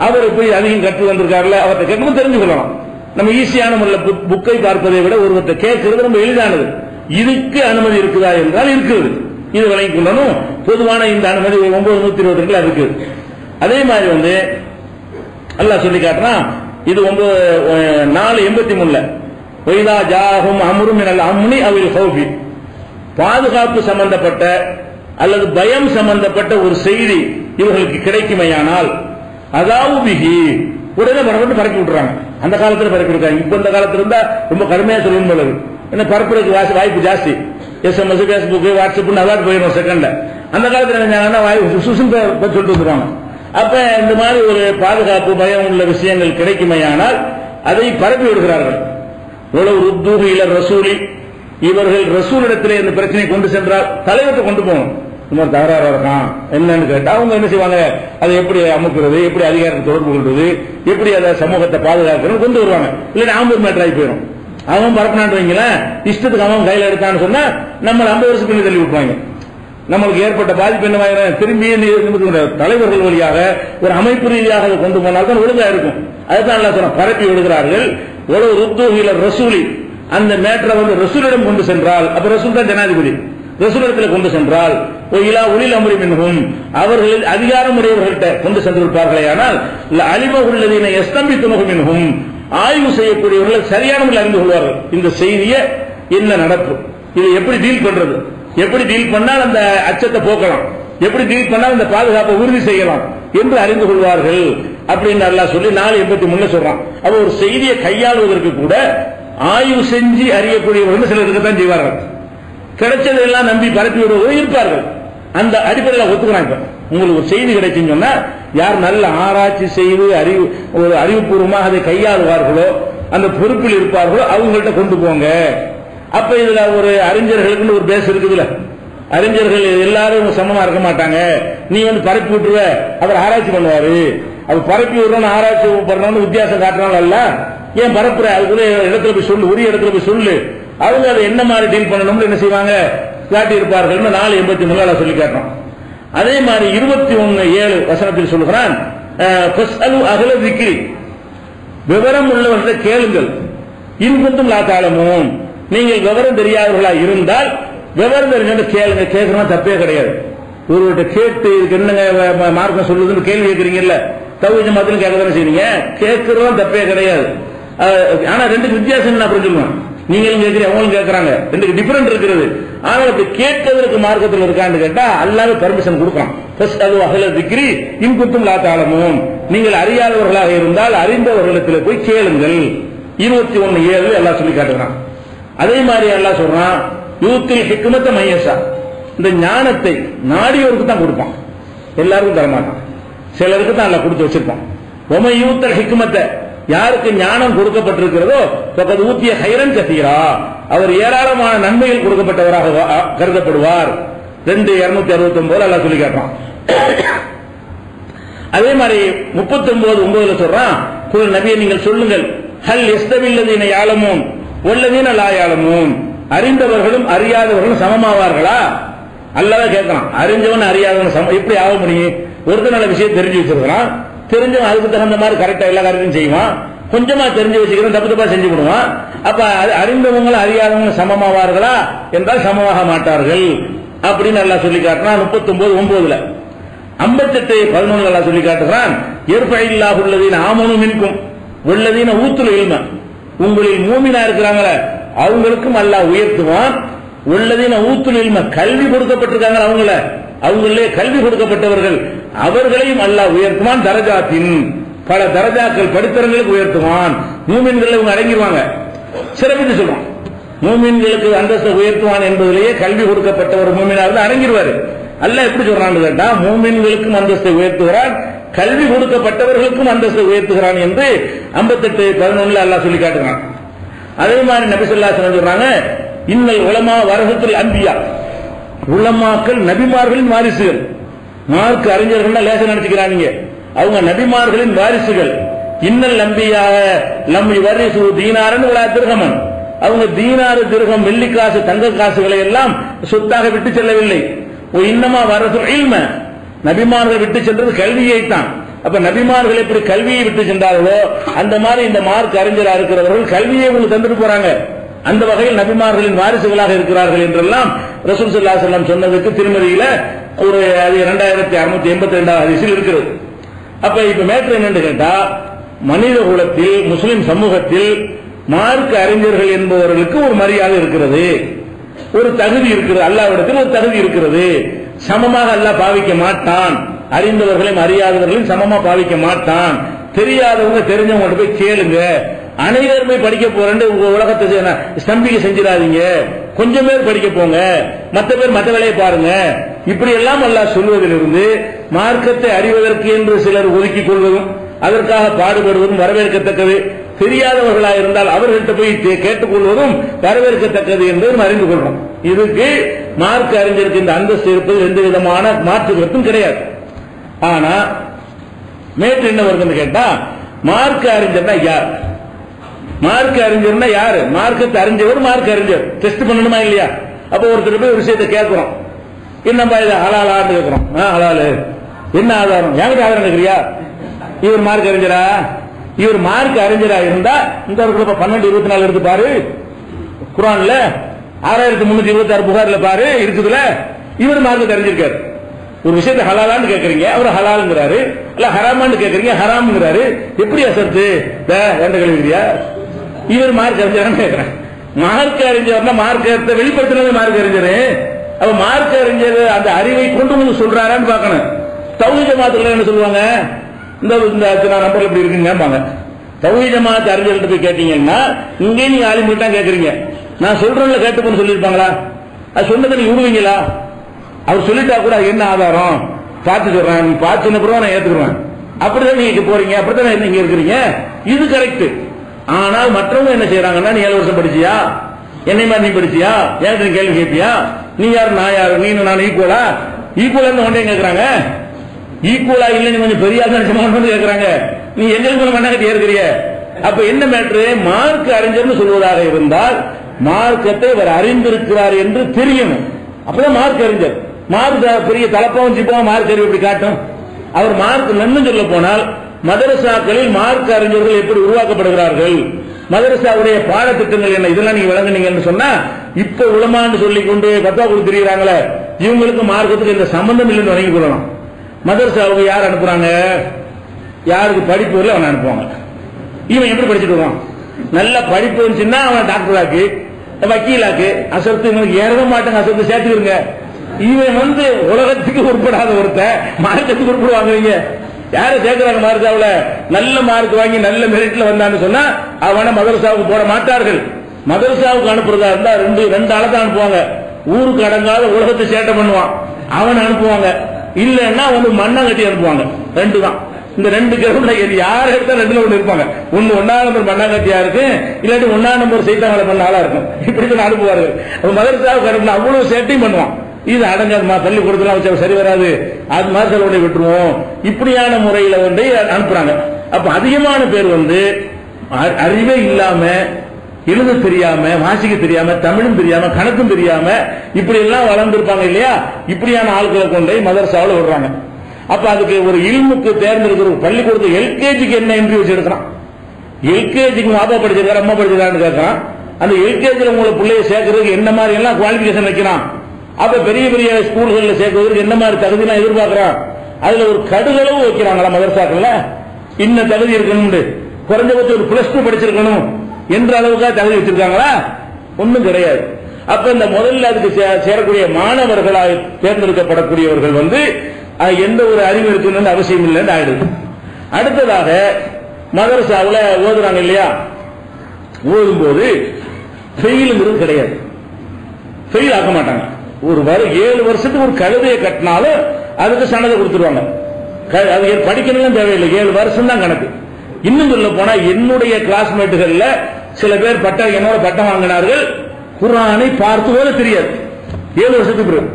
அவரு போய் அதிகம் கற்று வந்திருக்காருல, அவர்கிட்ட கேட்கணும், தெரிஞ்சு கொள்ளலாம். நம்ம ஈஸியான முறையில் புக்கை பார்ப்பதை விட ஒருவர்கிட்ட கேட்கிறது ரொம்ப எளிதானது. இதுக்கு அனுமதி இருக்குதா என்றால் இருக்குது. இது விளங்கிக் கொள்ளணும். பொதுவான இந்த அனுமதி 922 இருக்கு. அதே மாதிரி அல்லாஹ் சொல்லி காட்டுறான், இது 4:83 வைதா ஜாஹும் அம்ரும் மினல் அம்னி அவில் ஹௌஃபி, பாதுகாப்பு சம்பந்தப்பட்ட அல்லது பயம் சம்பந்தப்பட்ட ஒரு செய்தி இவர்களுக்கு கிடைக்குமையானால் அதாவது பிஹி, உடனே பரப்பி விட்டுறாங்க. அந்த காலத்தில் பரப்பி விடுறாங்க. இப்ப இந்த காலத்துல இருந்தா ரொம்ப கடுமையா சொல்லணும் போல என்ன, பரப்புறதுக்கு வாய்ப்பு ஜாஸ்தி. SMS, Facebook, WhatsApp அதாவது போயிடும் செகண்ட்ல. அந்த காலத்துல சொல்லிட்டு வந்துருவாங்க. அப்ப இந்த மாதிரி ஒரு பாதுகாப்பு பயம் உள்ள விஷயங்கள் கிடைக்குமையானால் அதை பரப்பி விடுகிறார்கள். ரசூலி, இவர்கள் ரசூலிடத்திலே இந்த பிரச்சனை கொண்டு சென்றால் தலைவர்கிட்ட கொண்டு போகணும். இந்த மாதிரி தகராறு இருக்கான் என்னன்னு கேட்டா அவங்க என்ன செய்வாங்க, அதை எப்படி அமுக்குறது, எப்படி அதிகாரத்தை தொடர்பு கொள்வது, எப்படி அதை சமூகத்தை பாதுகாக்கிறது கொண்டு வருவாங்க. இல்ல ஆம்பூர் மேட்டர் ஆகி போயிடும். அவன் பரப்பினான்னு வைங்களேன், இஷ்டத்துக்கு அவன் கையில எடுத்தான்னு சொன்னா நம்ம 50 வருஷம் பின்னி தள்ளி விட்டுவாங்க. நம்மளுக்கு ஏற்பட்ட பாதிப்பு என்ன, திரும்பி தலைவர்கள் வழியாக ஒரு அமைப்பு ரீதியாக அதை கொண்டு போனால் தான் ஒழுங்கா இருக்கும். அதுதான் நல்லா சொன்ன பரப்பி விடுகிறார்கள். ஒரு ருத்தூஹில ரசூலி, அந்த மேட்டரை ரசூலிடம் கொண்டு சென்றால், அப்ப ரசூல் தான் ஜனாதிபதி, ரசூலிடத்தில் கொண்டு சென்றால் இலா உலில் அம்ரி மின்ஹும், அவர்களில் அதிகாரம் உடையவர்கள்ட்ட கொண்டு சென்றிருப்பார்களே. ஆனால் அலிமஹுல்லதீன யஸ்தம்பித்துனஹு மின்ஹும், ஆய்வு செய்யக்கூடியவர்கள் சரியான முறையில் அறிந்து கொள்வார்கள். இந்த செய்தியை என்ன நடக்கும், இதை எப்படி டீல் பண்றது, எப்படி டீல் பண்ணால் அந்த அச்சத்தை போக்கலாம், எப்படி டீல் பண்ணால் அந்த பாதுகாப்பை உறுதி செய்யலாம் என்று அறிந்து கொள்வார்கள் அப்படின்னு அல்லாஹ் சொல்லி 4:83 சொல்றான். அப்ப ஒரு செய்தியை கையாளுவதற்கு கூட ஆய்வு செஞ்சு அறியக்கூடியவர்கள் சிலர் இருக்கத்தான் செய்வார்கள். கிடைச்சதெல்லாம் நம்பி பரப்பி விடுவர்கள் இருப்பார்கள். அந்த அடிப்படையில் ஒத்துக்கிறாங்க. உங்களுக்கு ஒரு செய்தி கிடைச்சுன்னு சொன்னா யார் நல்ல ஆராய்ச்சி செய்து ஒரு அறிவுபூர்வமாக அதை கையாளுவார்களோ, அந்த பொறுப்பில் இருப்பார்களோ அவங்கள்ட்ட கொண்டு போங்க. அப்ப இதுல ஒரு அறிஞர்களுக்கு ஒரு பேஸ் இருக்குதுல்ல, அறிஞர்கள் எல்லாரும் சமமா இருக்க மாட்டாங்க. நீ பரப்பி விட்டுருவ, அவர் ஆராய்ச்சி பண்ணுவாரு. அவர் பரப்பி விடுறோம் ஆராய்ச்சி பண்ணணும் வித்தியாசம் காட்டுறாலும் அல்ல, ஏன் பரப்புற, அதுக்குள்ள இடத்துல போய் சொல்லு, உரிய இடத்துல போய் சொல்லு. அவங்க அதை என்ன மாதிரி டீல் பண்ணணும்னு என்ன செய்வாங்க காட்டி இருப்பார்கள். 4:83 சொல்லி காட்டுறோம். அதே மாதிரி 21:7 சொல்லுகிறான், அகல திக்ரி, விவரம் உள்ளவர்களை கேளுங்கள், இன்குந்தும் லா தஅலமூன், நீங்கள் விவரம் தெரியாதவர்களா இருந்தால் விவரம் தெரிஞ்ச கேளுங்க. கேட்கணும் தப்பே கிடையாது. ஒருவர்கிட்ட கேட்டு இதுக்கு என்னங்க மார்க்கம் சொல்லுதுன்னு கேள்வி கேட்கறீங்கல்ல, தௌஹீத் மதத்துல கேட்கதானே செய்றீங்க, கேட்கறதும் தப்பே கிடையாது. ஆனா ரெண்டுக்கு வித்தியாசம் நான் புரிஞ்சுக்கணும். நீங்களும் கேட்கிறீங்க, அவங்களும் கேட்கறாங்க, ரெண்டுக்கு டிஃபரெண்ட் இருக்கிறது. ஆனால் அப்படி கேட்கறதுக்கு மார்க்கத்தில் இருக்கான்னு கேட்டா அல்லாஹ் பெர்மிஷன் கொடுக்கலாம். அகல திக்ரி இன்குந்தும் லா தஅலமூன், நீங்கள் அறியாதவர்களாக இருந்தால் அறிந்தவர்களிடத்தில் போய் கேளுங்கள். 21:7 அல்லாஹ் சொல்லி காட்டுறான். அதே மாதிரி அல்லாஹ் சொல்றான், யூத்தில் ஹிக்மத்த மையஷா, இந்த ஞானத்தை நாடியோருக்கு தான் கொடுப்பான், எல்லாருக்கும் தரமாட்டான். சிலருக்கு தான் அல்லாஹ் கொடுத்து வச்சிருப்பான். ஒமை யூத்தல் ஹிக்மத்தை, யாருக்கு ஞானம் கொடுக்கப்பட்டிருக்கிறதோ பக்கத்து ஊத்திய ஹைரன் கசீரா, அவர் ஏராளமான நன்மைகள் கொடுக்கப்பட்டவராக கருதப்படுவார். 2:269 அல்லாஹ் சொல்லி காட்டுறான். அதே மாதிரி 39:9 சொல்றான், குல் நபியை நீங்கள் சொல்லுங்கள், ஹல் யஸ்தவில்லதீன யாலமூன் வல்லதீன லா யாலமூன், அறிந்தவர்களும் அறியாதவர்களும் சமமாவார்களா? அல்லாஹ் கேட்கறான். அறிஞ்சவன் அறியாதவன் எப்படி ஆக முடியும்? ஒருத்தர் நல்ல விஷயம் தெரிஞ்சு வச்சிருக்கான், தெரிஞ்சவன் அதுக்கு தகுந்த மாதிரி கரெக்டா எல்லா காரியத்தையும் செய்வான், கொஞ்சமா தெரிஞ்சு வச்சுக்கிறோம் தப்பு தப்பா செஞ்சு விடுவான். அப்ப அறிந்தவங்களும் அறியாதவங்களும் சமமாவார்களா என்றால் சமமாக மாட்டார்கள் அப்படின்னு அல்லாஹ் சொல்லி காட்டுறான். 39:9 58:11 அல்லாஹ் சொல்லி காட்டுறான், யர்ஃபஇல்லாஹு அல்லதீன ஆமனூ மின்கும் வல்லதீன ஊத்துல் இல்ம, உங்களில் மூமினா இருக்கிறாங்களே அவங்களுக்கும் அல்லாஹ் உயர்த்துவான். உள்ளதீன ஊத்துல் இல்ம, கல்வி கொடுக்கப்பட்டிருக்காங்க அவங்களே கல்வி கொடுக்கப்பட்டவர்கள், அவர்களையும் அல்லாஹ் உயர்த்துவான். தரஜாத்தின், பல தரஜாக்கள் படித்தவர்களுக்கு உயர்த்துவான். மூமின்கள் இவங்க அடங்கிடுவாங்க. சிறப்பித்து சொல்றான், மூமின்களுக்கு அந்தஸ்து உயர்த்துவான் என்பதிலேயே கல்வி கொடுக்கப்பட்டவர் மூமினாக அடங்கிடுவாரு. அல்லாஹ் எப்படி சொல்றான்னு கேட்டா, மூமின்களுக்கும் அந்தஸ்தை உயர்த்துகிறான், கல்வி கொடுக்கப்பட்டவர்களுக்கும் அந்தஸ்தை உயர்த்துகிறான் என்று 58:11 அல்லாஹ் சொல்லி காட்டுகிறான். அதே மாதிரி நபி ஸல்லல்லாஹு அலைஹி வஸல்லம் சொல்றாங்க, இன்னல் உலமா வரஹத்துல் அன்பியா, உலமாக்கள் நபிமார்களின் வாரிசுகள். மார்க் அறிஞர்கள் லேசா நினைச்சுக்கிறாங்க, அவங்க நபிமார்களின் வாரிசுகள். இன்னல் நம்பியாக லம் யுவரிசு தீனாரன் வலா திர்ஹமன். அவங்க தீனாறு திர்ஹம் வெள்ளி காசு தங்க காசுகளை எல்லாம் சொத்தாக விட்டு செல்லவில்லை. இன்னமா வரது இல்ம, நபிமார்கள் விட்டு சென்றது கல்வியை தான். அப்ப நபிமார்கள் எப்படி கல்வியை விட்டு சென்றார்களோ அந்த மாதிரி இந்த மார்க் அறிஞராக இருக்கிறவர்கள் கல்வியை உங்களுக்கு தந்துட்டு போறாங்க. அந்த வகையில் நபிமார்களின் வாரிசுகளாக இருக்கிறார்கள் என்றெல்லாம் ரசூல் ஸல்லல்லாஹு அலைஹி வஸல்லம் சொன்னதுக்கு திருமதியில ஒரு 2682 ஹதீஸில் இருக்கிறது. அப்ப இப்ப மேட்ரு என்னன்னு கேட்டா, மனித குலத்தில் முஸ்லிம் சமூகத்தில் மார்க்க அறிஞர்கள் என்பவர்களுக்கு ஒரு மரியாதை இருக்கிறது, ஒரு தகுதி இருக்கிறது, அல்லாஹ்விடத்தில் ஒரு தகுதி இருக்கிறது. சமமாக அல்லாஹ் பாவிக்க மாட்டான், அறிந்தவர்களையும் அறியாதவர்களையும் சமமா பாவிக்க மாட்டான். தெரியாதவங்க தெரிஞ்சவங்க போய் கேளுங்க, அனைவருமே படிக்க போறேன் உங்க உலகத்தை ஸ்தம்பிக்க செஞ்சிடாதீங்க, கொஞ்சம் பேர் படிக்க போங்க, மற்ற பேர் மற்ற வேலையை பாருங்க. இப்படி எல்லாம் அல்லாஹ் சொல்வதிலிருந்து மார்க்கத்தை அறிவதற்கு என்று சிலர் ஒதுக்கிக் கொள்வதும் அதற்காக பாடுபடுவதும் வரவேற்கத்தக்கது. தெரியாதவர்களாக இருந்தால் அவர்கள்ட்ட போய் கேட்டுக்கொள்வதும் வரவேற்கத்தக்கது என்பதும் அறிந்து கொள்றோம். இதுக்கு மார்க்க அறிஞருக்கு இந்த அந்தஸ்து இருப்பது எந்த விதமான மாற்று கருத்தும் கிடையாது. ஆனா மேற்று என்ன வருதுன்னு கேட்டா, மார்க்க அறிஞர்னா யார்? மார்க்க அறிஞர்னா யாரு? மார்க்கத்தை அறிஞ்சவர் மார்க்க அறிஞர் டெஸ்ட் பண்ணணுமா இல்லையா? அப்ப ஒருத்தர் போய் ஒரு விஷயத்தை கேட்கிறோம், என்னப்பா இது ஹலாலான்னு கேட்கிறோம். ஹலாலு என்ன ஆதாரம்? என்கிட்ட ஆதாரம் கேட்கிறியா? இவர் மார்க் அறிஞரா? இவர் மார்க் அறிஞரா இருந்தா இந்த 1224 எடுத்து பாரு, குர்ஆன்ல 6326 புகார்ல பாரு இருக்குதுல, இவர் மார்க் அறிஞ்சிருக்காரு. ஒரு விஷயத்தை ஹலாலான்னு கேட்கறீங்க, அவர் ஹலாலுங்கிறாரு, இல்ல ஹராமான்னு கேட்கறீங்க ஹராம்ங்கிறாரு. எப்படி அசர்த்து என்ற கேள்வியா? இவர் மார்க் அறிஞரான்னு கேட்கிறேன். மார்க் அறிஞர்னா மார்க்கத்தை வெளிப்படுத்தினது மார்க் அறிஞர். அப்ப மார்க் அறிஞர் அந்த அறிவை கொண்டு வந்து சொல்றாரான்னு பார்க்கணும். தௌஹீத் ஜமாத்துல என்ன சொல்லுவாங்க, இந்த நம்பர் எப்படி இருக்குங்க, தௌஹீத் ஜமாத் அறிஞர்கிட்ட போய் கேட்டீங்கன்னா இங்கே நீங்க ஆலிம்கிட்ட கேட்கறீங்க, நான் சொல்றேன்ல கேட்டுப்போன்னு சொல்லியிருப்பாங்களா? அது சொன்னதை நீங்க விடுவீங்களா? அவர் சொல்லிட்டா கூட என்ன ஆதாரம் பார்த்து சொல்றேன், நீ பார்த்து சொன்ன பிறகு நான் ஏத்துக்குறேன். அப்படிதான் நீங்க போறீங்க, அப்படித்தான் நீங்க இருக்கிறீங்க, இது கரெக்ட். ஆனால் மற்றவங்க என்ன செய்யறாங்கன்னா, நீ 7 வருஷம் படிச்சியா, என்னை மாதிரி நீ படிச்சியா, ஏன் கேள்வி கேட்பியா, நீ யாரு நான் யாரு, நீ நான் ஈக்குவலா? ஈக்குவலா ஒன்றே கேட்கறாங்க. ஈக்குவலா இல்ல நீ கொஞ்சம் பெரிய ஆள் கேட்கறாங்க, நீ எங்களுக்கு மண்ணாக்கட்டி ஏற்கிறிய. அப்ப என்ன மேட்ரு? மார்க் அறிஞர்னு சொல்வதாக இருந்தால் மார்க்கத்தை அவர் அறிந்திருக்கிறார் என்று தெரியணும். அப்பதான் மார்க் அறிஞர். மார்க் பெரிய தலப்பாவும் சிப்பாவும் மார்க் அறிவு எப்படி காட்டும்? அவர் மார்க் நன்னு சொல்ல போனால் மதரசாக்களில் மார்க் அறிஞர்கள் எப்படி உருவாக்கப்படுகிறார்கள், மதரசாவுடைய பாடத்திட்டங்கள் என்ன, இதெல்லாம் நீங்க விளங்குனீங்கன்னு சொன்னா இப்ப உலமான்னு சொல்லிக் கொண்டு பத்தா கொடுத்துருக்கிறாங்களே, இவங்களுக்கு மார்க்கத்துக்கு இந்த சம்பந்தம் இல்லைன்னு வழங்கி கொள்ளலாம். மதரசாவுக்கு யார் அனுப்புறாங்க? யாருக்கு படிப்பு வரல அவன் அனுப்புவாங்க. இவன் எப்படி படிச்சுட்டு வருவான்? நல்ல படிப்பு இருந்துச்சுன்னா அவன் டாக்டராக்கு வக்கீலாக்கு அசத்து இவனுக்கு ஏறவே மாட்டாங்க, அசத்து சேர்த்துக்கிறங்க. இவன் உலகத்துக்கு உட்படாத ஒருத்த மார்க்கத்துக்கு உட்படுவாங்க. யாரை சேர்க்கிறாங்க மதரசாவுல? நல்ல மார்க் வாங்கி நல்ல மெரிட்ல வந்தான்னு சொன்னா அவனை மதரசாவுக்கு போட மாட்டார்கள். மதரசாவுக்கு அனுப்புறதா இருந்தா ரெண்டு ஆளை தான் அனுப்புவாங்க. ஊருக்கு அடங்காத உலகத்தை சேட்டை பண்ணுவான் அவனை அனுப்புவாங்க, இல்லன்னா மண்ணா கட்டி அனுப்புவாங்க. ரெண்டு தான். இந்த 2 கிரவுண்ட்ல யார் எடுத்தா 2ல 1 இருப்பாங்க. ஒன்னு 1ஆம் நம்பர் மண்ணாங்கட்டியா இருக்கு, இல்லாட்டி 1ஆம் நம்பர் சைத்தாங்களை பண்ண ஆளா இருக்கும். இப்படிதான் அனுப்புவார்கள். மதரசாவுக்கு அனுப்பினா அவ்வளவு சேட்டையும் பண்ணுவான். இது அடங்காதுமா, தள்ளி கொடுத்துலாம் வச்சா சரி வராது, அது மாதிரி செலவுடைய விட்டுருவோம், இப்படியான முறையில அனுப்புறாங்க. அப்ப அதிகமான பேர் அறிவே இல்லாம, எழுத தெரியாம, வாசிக்க தெரியாம, தமிழும் தெரியாம, கணக்கும் தெரியாம இப்படி எல்லாம் வளர்ந்திருப்பாங்க இல்லையா? இப்படியான ஆட்களை கொண்டு மதரசாவில் விடுறாங்க. அப்ப அதுக்கு ஒரு இல்முக்கு தேர்ந்தெடுக்கிற பள்ளிக்கூடத்து எல்கேஜிக்கு என்ன இன்டர்வியூ வச்சு எடுக்கிறான். எல்கேஜிக்கு அப்பா படிச்சிருக்காரு அம்மா படிச்சிருக்கான்னு கேட்கறான். அந்த எல்கேஜியில் உங்களை பிள்ளைய சேர்க்கறதுக்கு என்ன மாதிரி எல்லாம் குவாலிபிகேஷன் வைக்கிறான். அப்ப பெரிய பெரிய ஸ்கூல்களில் சேர்க்கறதுக்கு என்ன மாதிரி தகுதி எல்லாம் எதிர்பார்க்கிறான். அதுல ஒரு கடுகளவு வைக்கிறாங்களா மதரசாக்கள்ல? இன்ன தகுதி இருக்கணும், குறைஞ்சபட்சம் ஒரு +2 படிச்சிருக்கணும் என்ற அளவுக்காக தகுதி வச்சிருக்காங்களா? ஒன்னும் கிடையாது. அப்ப இந்த முதல்ல அதுக்கு சேரக்கூடிய மாணவர்களாக தேர்ந்தெடுக்கப்படக்கூடியவர்கள் எந்த ஒரு அறிவு இருக்கணும்னு அவசியம் இல்லைன்னு ஆயிடுது. அடுத்ததாக மதரசாவுல ஓதுறாங்க இல்லையா? ஓதும்போது ஃபெயிலுங்கிறது கிடையாது, ஃபெயில் ஆக்க மாட்டாங்க. ஒரு 7 வருஷத்துக்கு ஒரு கழுதையை கட்டினாலும் அதுக்கு சனதை கொடுத்துருவாங்க. அது படிக்கணும் தேவையில்லை, 7 வருஷம் தான் கணக்கு. இன்னும் சொல்ல போனா என்னுடைய கிளாஸ்மேட்டுகள்ல சில பேர் என்னோட பட்டம் வாங்கினார்கள், குர்ஆனை பார்த்து கூட தெரியாது. 7 வருஷத்துக்கு பிறகு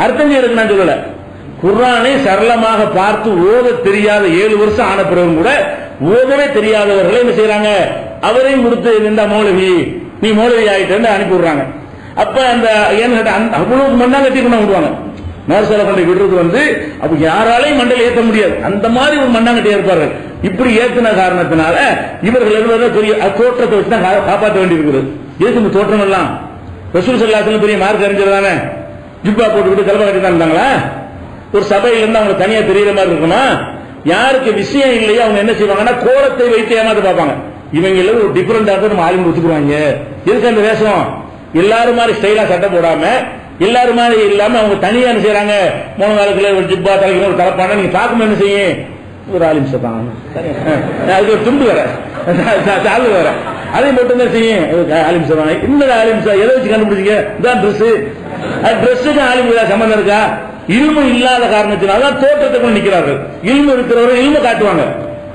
அர்த்தம் செய்யறதுக்கு நான் சொல்லல, குர்ஆனை சரளமாக பார்த்து ஓத தெரியாத 7 வருஷம் ஆன பிறகு கூட ஓதவே தெரியாதவர்களை என்ன செய்யறாங்க, அவரையும் கொடுத்து இந்த மௌலவி நீ மௌலவி ஆயிட்டு அனுப்பி விடுறாங்க. அப்ப அந்த அவ்வளவு மண்ணா கட்டி கொண்டு விடுவாங்க. மதரசால கொண்டு விடுறது அப்ப யாராலையும் மண்டையில் ஏற்ற முடியாது, அந்த மாதிரி ஒரு மண்ணாங்கட்டியா இருப்பார்கள். இப்படி ஏற்றின காரணத்தினால இவர்கள் எழுதுறத பெரிய தோற்றத்தை வச்சு தான் காப்பாற்ற வேண்டியிருக்கிறது. எதுக்கு இந்த தோற்றம் எல்லாம்? ரசூல் ஸல்லல்லாஹு அலைஹி வஸல்லம் பெரிய மார்க் அறிஞர் தானே, ஜிப்பா போட்டுக்கிட்டு கலப்பை கட்டி தான் இருந்தாங்களா? ஒரு சபையில இருந்து அவங்க தனியா தெரியற மாதிரி இருக்குமா? யாருக்கு விஷயம் இல்லையோ அவங்க என்ன செய்வாங்கன்னா கோலத்தை வைத்து ஏமாத்த பார்ப்பாங்க. இவங்க எல்லாம் ஒரு டிஃபரெண்டா நம்ம ஆளுங்க வச்சுக்குவாங்க. எதுக்கு அந்த வேஷம்? எல்லாரும் மாதிரி ஸ்டைலா சட்டை போடாம எல்லாரும் மாதிரி இல்லாம அவங்க தனியா என்ன செய்யறாங்க, 3 காலத்துல ஒரு ஜிப்பா தலைக்கு ஒரு தலப்பான நீங்க பார்க்கும் என்ன செய்யும், ஒரு ஆலிம் சத்தான் அதுக்கு ஒரு துண்டு வேற சாலு வேற அதை மட்டும் தான் செய்யும். ஆலிம் சத்தான் இந்த ஆலிம் எதை வச்சு கண்டுபிடிச்சிங்க? இதான் ட்ரெஸ்ஸுக்கு ஆலிம் சம்பந்தம் இருக்கா? இல்மு இல்லாத காரணத்தினால தோற்றத்தை கொண்டு நிற்கிறார்கள். இல்மு இருக்கிறவர்கள் இல்மு காட்டுவாங்க.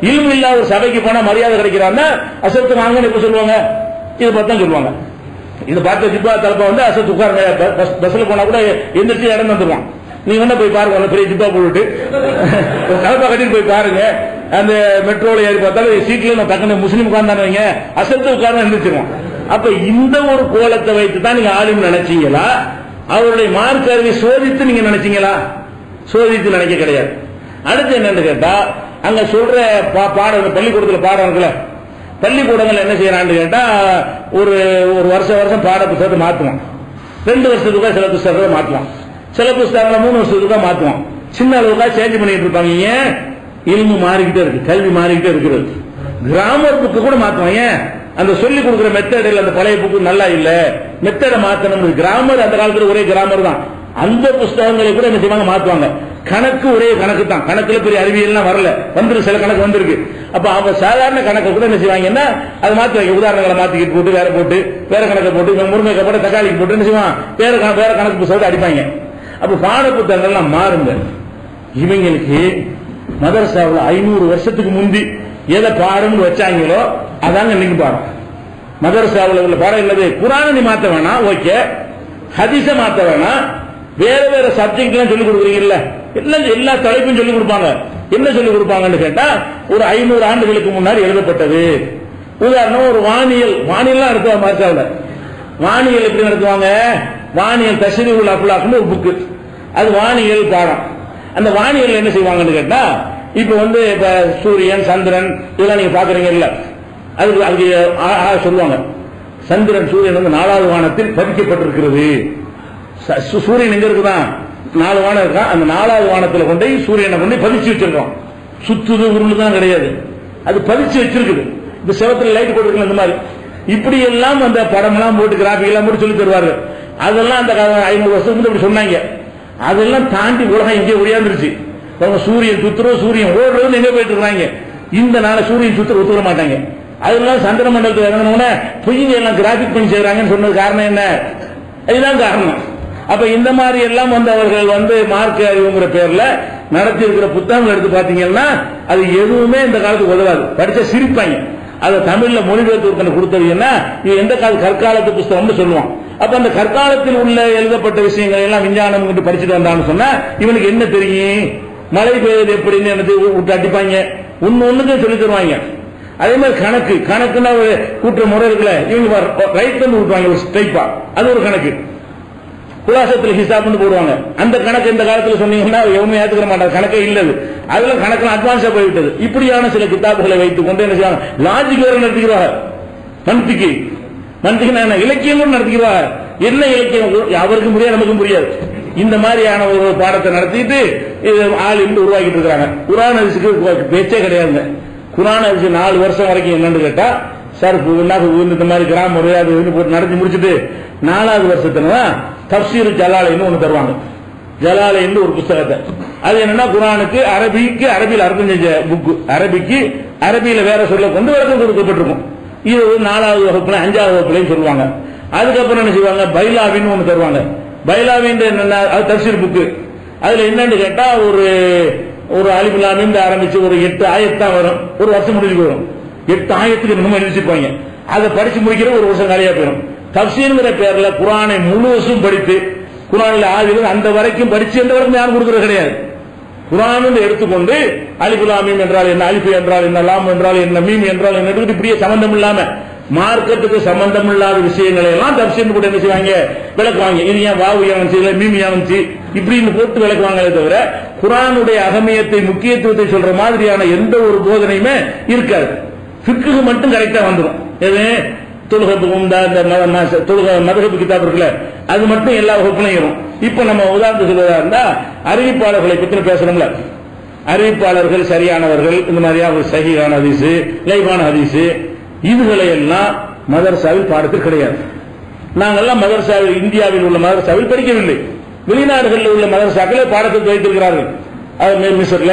இல்மு இல்லாத ஒரு சபைக்கு போனா மரியாதை கிடைக்கிறான்னா அசத்து வாங்கன்னு எப்ப சொல்லுவாங்க? இதை பார்த்தா சொல்லுவாங்க. இது பார்த்த ஜிப்பா தலப்பா அசத்து உட்காருங்க, பஸ்ல போனா கூட எந்திரிச்சு இடம் வந்துருவான். நீங்க வேணா போய் பாருங்க, பெரிய ஜிப்பா போட்டுட்டு தலப்பா கட்டிட்டு போய் பாருங்க. அந்த மெட்ரோல ஏறி பார்த்தாலும் சீட்ல நான் தக்கன முஸ்லீம் உட்கார்ந்தானு வைங்க, அசத்து உட்கார்ந்து எந்திரிச்சிருவான். அப்ப இந்த ஒரு கோலத்தை வைத்து தான் நீங்க ஆலிம் நினைச்சீங்களா? அவருடைய மார்க் அறிவை சோதித்து நீங்க நினைச்சீங்களா? சோதித்து நினைக்க கிடையாது. அடுத்து என்னன்னு கேட்டா, அங்க சொல்ற பாடம் பள்ளிக்கூடத்துல பாடம் இருக்குல்ல, பள்ளிக்கூடங்கள் என்ன செய்யறான்னு கேட்டா ஒரு வருஷம் பாட புத்தகத்தை மாத்துவோம். 2 வருஷத்துக்கு சில புத்தகத்தை மாத்துவோம், சில புத்தகங்களை 3 வருஷத்துக்கு மாத்துவோம். சின்ன அளவுக்கா சேஞ்ச் பண்ணிட்டு இருப்பாங்க. ஏன்? இல்மு மாறிக்கிட்டே இருக்கு, கல்வி மாறிக்கிட்டே இருக்கிறது. கிராமர் புக்கு கூட மாத்துவோம். ஏன்? அந்த சொல்லி கொடுக்கிற மெத்தடில் அந்த பழைய புக்கு நல்லா இல்ல, மெத்தடை மாத்தணும். கிராமர் அந்த காலத்துல ஒரே கிராமர் தான், அந்த புத்தகங்களை கூட என்ன செய்வாங்க, மாத்துவாங்க. கணக்கு ஒரே கணக்கு தான், கணக்குல பெரிய அறிவியல்லாம் வரல, வந்துருக்கு, சில கணக்கு வந்திருக்கு. அப்ப அவங்க சாதாரண கணக்கை கூட என்ன செய்வாங்கன்னா அதை மாத்துவாங்க. உதாரணங்களை மாத்திக்கிட்டு போட்டு வேற கணக்கை போட்டு முருங்கை போட்டு தக்காளிக்கு போட்டு என்ன செய்வான், வேற கணக்கு புத்தகத்தை அடிப்பாங்க. அப்ப பாட புத்தகங்கள்லாம் மாறுங்க. இவங்களுக்கு மதரசாவில் 500 வருஷத்துக்கு முந்தி எதை பாடம்னு வச்சாங்களோ அதாங்க இன்னைக்கு பாடம். மதரசாவில் உள்ள பாடம் என்னது? குர்ஆனை நீ மாத்த வேணாம், ஓகே. ஹதீஸ மாத்த வேணாம், வேற சப்ஜெக்ட் எல்லாம் சொல்லிக் கொடுக்குறீங்கல்ல, எல்லா தலைப்பும் சொல்லிக் கொடுப்பாங்க. என்ன சொல்லிக் கொடுப்பாங்கன்னு கேட்டா, ஒரு 500 ஆண்டுகளுக்கு முன்னாடி எழுதப்பட்டது. உதாரணம் ஒரு வானியல்லாம் நடத்துவாங்க மதரசாவில். வானியல் எப்படி நடத்துவாங்க? வானியல் தஸ்ரீஹுல் அஃப்லாக்னு ஒரு புக்கு, அது வானியல் பாடம். அந்த வானியல் என்ன செய்வாங்கன்னு கேட்டா, இப்ப சூரியன் சந்திரன் இதெல்லாம் நீங்க பாக்குறீங்கல்ல, அதுக்கு சொல்லுவாங்க, சந்திரன் சூரியன் 4வது வானத்தில் பதிக்கப்பட்டிருக்கிறது. சூரியன் எங்க இருக்குதான்? 4 வானம் இருக்கா, அந்த 4வது வானத்தில் கொண்டு சூரியனை கொண்டு பதிச்சு வச்சிருக்கோம். சுத்துது உருள் தான் கிடையாது, அது பதிச்சு வச்சிருக்குது. இந்த செவத்துல லைட் போட்டுருக்கல, இந்த மாதிரி இப்படி எல்லாம் அந்த படம் எல்லாம் போட்டு கிராபிக் எல்லாம் போட்டு சொல்லி தருவார்கள். அதெல்லாம் அந்த 500 வருஷத்துக்கு இப்படி சொன்னாங்க. அதெல்லாம் தாண்டி உலகம் எங்கே ஒடியாந்துருச்சு. சூரியன் சுத்துறோம், சூரியன் ஓடுறது எங்க போயிட்டு இருக்காங்க. இந்த நாள சூரியன் சுத்துற ஒத்துக்க மாட்டாங்க. அதெல்லாம் சந்திர மண்டலத்தில் இறங்கினோட பொய்ங்க எல்லாம் கிராபிக் பண்ணி செய்யறாங்கன்னு சொன்னது காரணம் என்ன? இதுதான் காரணம். அப்ப இந்த மாதிரி எல்லாம் அவர்கள் மார்க் அறிவுங்கிற பேர்ல நடத்தி இருக்கிற புத்தகங்கள் எடுத்து பாத்தீங்கன்னா அது எதுவுமே இந்த காலத்துக்கு உதவாது. படிச்சா சிரிப்பாங்க. அதை தமிழ்ல மொழிபெயர்த்து கொடுத்தது என்ன, இது எந்த கால கற்காலத்து புத்தகம்னு சொல்லுவான். அப்ப அந்த கற்காலத்தில் உள்ள எழுதப்பட்ட விஷயங்கள் எல்லாம் விஞ்ஞானம் படிச்சுட்டு வந்தான்னு சொன்னா இவனுக்கு என்ன தெரியும்? மழை பெய்யுது எப்படின்னு எனக்கு விட்டு அடிப்பாங்க, ஒண்ணுக்கு சொல்லி தருவாங்க. அதே மாதிரி கணக்குன்னா ஒரு கூட்டுற முறை இருக்குல்ல, இவங்க ரைட் வந்து விட்டுவாங்க ஒரு ஸ்டைப்பா, அது ஒரு கணக்கு. குலாசத்தில் ஹிசாப்னு போடுவாங்க. அந்த கணக்கு இந்த காலத்தில் சொன்னீங்கன்னா எவனும் ஏத்துக்க மாட்டாங்க, கணக்கே இல்லது. அதுல கணக்கு அட்வான்ஸா போய்விட்டது. இப்படியான சில கிதாபுகளை வைத்துக் கொண்டு என்ன செய்வாங்க, லாஜிக் வேற நடத்திக்கிறாங்க. மந்திக்கு என்ன இலக்கியம் கூட நடத்திக்கிறாங்க. என்ன இலக்கியம் அவருக்கு முடியாது, நமக்கு முடியாது. இந்த மாதிரியான ஒரு பாடத்தை நடத்திட்டு ஆள் உருவாக்கிட்டு இருக்காங்க. குர்ஆன் ஹதீஸுக்கு பேச்சே கிடையாதுங்க. குர்ஆன் ஹதீஸ் 4 வருஷம் வரைக்கும் என்னன்னு கேட்டா சர்ஃப் இந்த மாதிரி கிராமர் அது போட்டு நடத்தி முடிச்சுட்டு 4வது வருஷத்துல தஃப்சீர் ஜலாலைன்னு ஒண்ணு தருவாங்க. ஜலாலைன்னு ஒரு புத்தகத்தை, அது என்னன்னா குர்ஆனுக்கு அரபியில் அர்த்தம் செஞ்ச புக்கு. அரபியில வேற சொல்ல கொண்டு விளக்கம் கொடுக்கப்பட்டிருக்கும். இது 4வது வகுப்புல 5வது வகுப்புலையும் சொல்லுவாங்க. அதுக்கப்புறம் என்ன செய்வாங்க, பைலாவின்னு ஒண்ணு தருவாங்க. பைலாவின் என்னன்னா அது தஃப்சீர் புக்கு. அதுல என்னன்னு கேட்டா ஒரு அலிஃப் ஆரம்பிச்சு ஒரு 8 ஆயத்தான் வரும். ஒரு வருஷம் முடிஞ்சு போயிடும். 8 ஆயத்துக்கு இன்னும் எழுதிப்பாங்க. அதை படிச்சு முடிக்கிற ஒரு வருஷம் காலியா போயிடும். தஃப்சீர்ங்கிற பேர்ல குர்ஆனை முழு வருஷம் படித்து குர்ஆனில் ஆதியிலிருந்து அந்த வரைக்கும் படிச்சு எந்த வரைக்கும் யாரும் கொடுக்கறது கிடையாது. குர்ஆன் எடுத்துக்கொண்டு அலிஃப் லாம் மீம் என்றால் என்ன, அலிஃப் என்றால் என்ன, லாம் என்றால் என்ன, மீம் என்றால் என்ன, இப்படியே சம்பந்தம் இல்லாம மார்க்கத்துக்கு சம்பந்தம் இல்லாத விஷயங்களை எல்லாம் தப்சீர் கூட என்ன செய்வாங்க, விளக்குவாங்க. இது ஏன் வாவு ஏன் வந்துச்சு, மீம் ஏன் வந்துச்சு, இப்படின்னு போட்டு விளக்குவாங்களே தவிர குர்ஆனுடைய அகமியத்தை முக்கியத்துவத்தை சொல்ற மாதிரியான எந்த ஒரு போதனையுமே இருக்காது. ஃபிக்ஹ் மட்டும் கரெக்டா வந்துடும். எது தொழுகப்புக்கும் தொழுக மதுஹப் கிதாப் இருக்குல்ல, அது மட்டும் எல்லா வகுப்புலையும் வரும். இப்ப நம்ம உதாரணத்துக்கு சொல்வதா இருந்தா அறிவிப்பாளர்களை பத்தி பேசணும்ல, அறிவிப்பாளர்கள் சரியானவர்கள், இந்த மாதிரியா ஒரு சஹீஹான ஹதீஸ், லைஃபான ஹதீஸ், இதுகளை எல்லாம் மதரசாவில் பாடத்தில் கிடையாது. நாங்கெல்லாம் மதரசாவில் இந்தியாவில் உள்ள மதரசாவில் படிக்கவில்லை. வெளிநாடுகளில் உள்ள மதரசாக்களை பாடத்தில் வைத்திருக்கிறார்கள். மிஸ்ர்ல,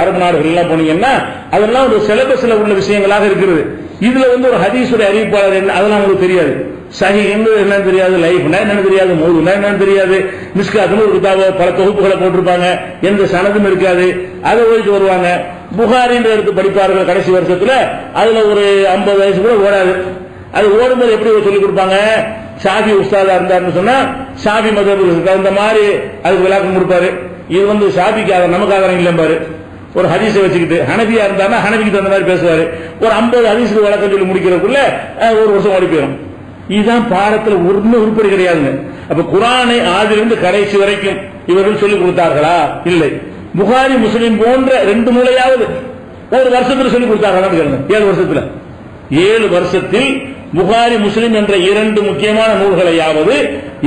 அரபு நாடுகள் எல்லாம் போனீங்கன்னா அதெல்லாம் ஒரு சிலபஸ்ல உள்ள விஷயங்களாக இருக்கிறது. இதுல ஒரு ஹதீஸுடைய அறிவிப்பாளர் என்ன அதெல்லாம் உங்களுக்கு தெரியாது. சஹி என்னன்னு தெரியாது, லைஃப்னா என்னன்னு தெரியாது, மௌதுனா என்னன்னு தெரியாது, மிஸ்காத்னு ஒரு கிதாப பல தொகுப்புகளை போட்டிருப்பாங்க, எந்த சனதும் இருக்காது. அதை ஓடிட்டு வருவாங்க. புகாரின்ற எடுத்து படிப்பார்கள் கடைசி வருஷத்துல. அதுல ஒரு 50 வயசு கூட ஓடாது. அது ஓடும்போது எப்படி சொல்லிக் கொடுப்பாங்க, ஷாஃபி உஸ்தாதா இருந்தாருன்னு சொன்னா ஷாஃபி மதஹபுக்கு தகுந்த மாதிரி அதுக்கு விளக்கம் கொடுப்பாரு. இது ஷாஃபிக்காக நமக்காக இல்லம்பாரு. ஒரு ஹதீஸை வச்சுக்கிட்டு ஹனபியா இருந்தாருன்னா ஹனபிக்கு தகுந்த மாதிரி பேசுவாரு. ஒரு 50 ஹதீஸுக்கு விளக்கம் சொல்லி முடிக்கிறதுக்குள்ள ஒரு வருஷம் ஓடி போயிடும். இதுதான் பாடத்தில் ஒன்றும் உருப்படி கிடையாதுங்க. அப்ப குர்ஆனை ஆதிலிருந்து கடைசி வரைக்கும் இவர்கள் சொல்லிக் கொடுத்தார்களா? இல்லை. புகாரி முஸ்லிம் போன்ற 2 நூலையாவது ஒரு வருஷத்துல சொல்லிக் கொடுத்தார்களா? 7 வருஷத்தில் புகாரி முஸ்லிம் என்ற 2 முக்கியமான நூல்களையாவது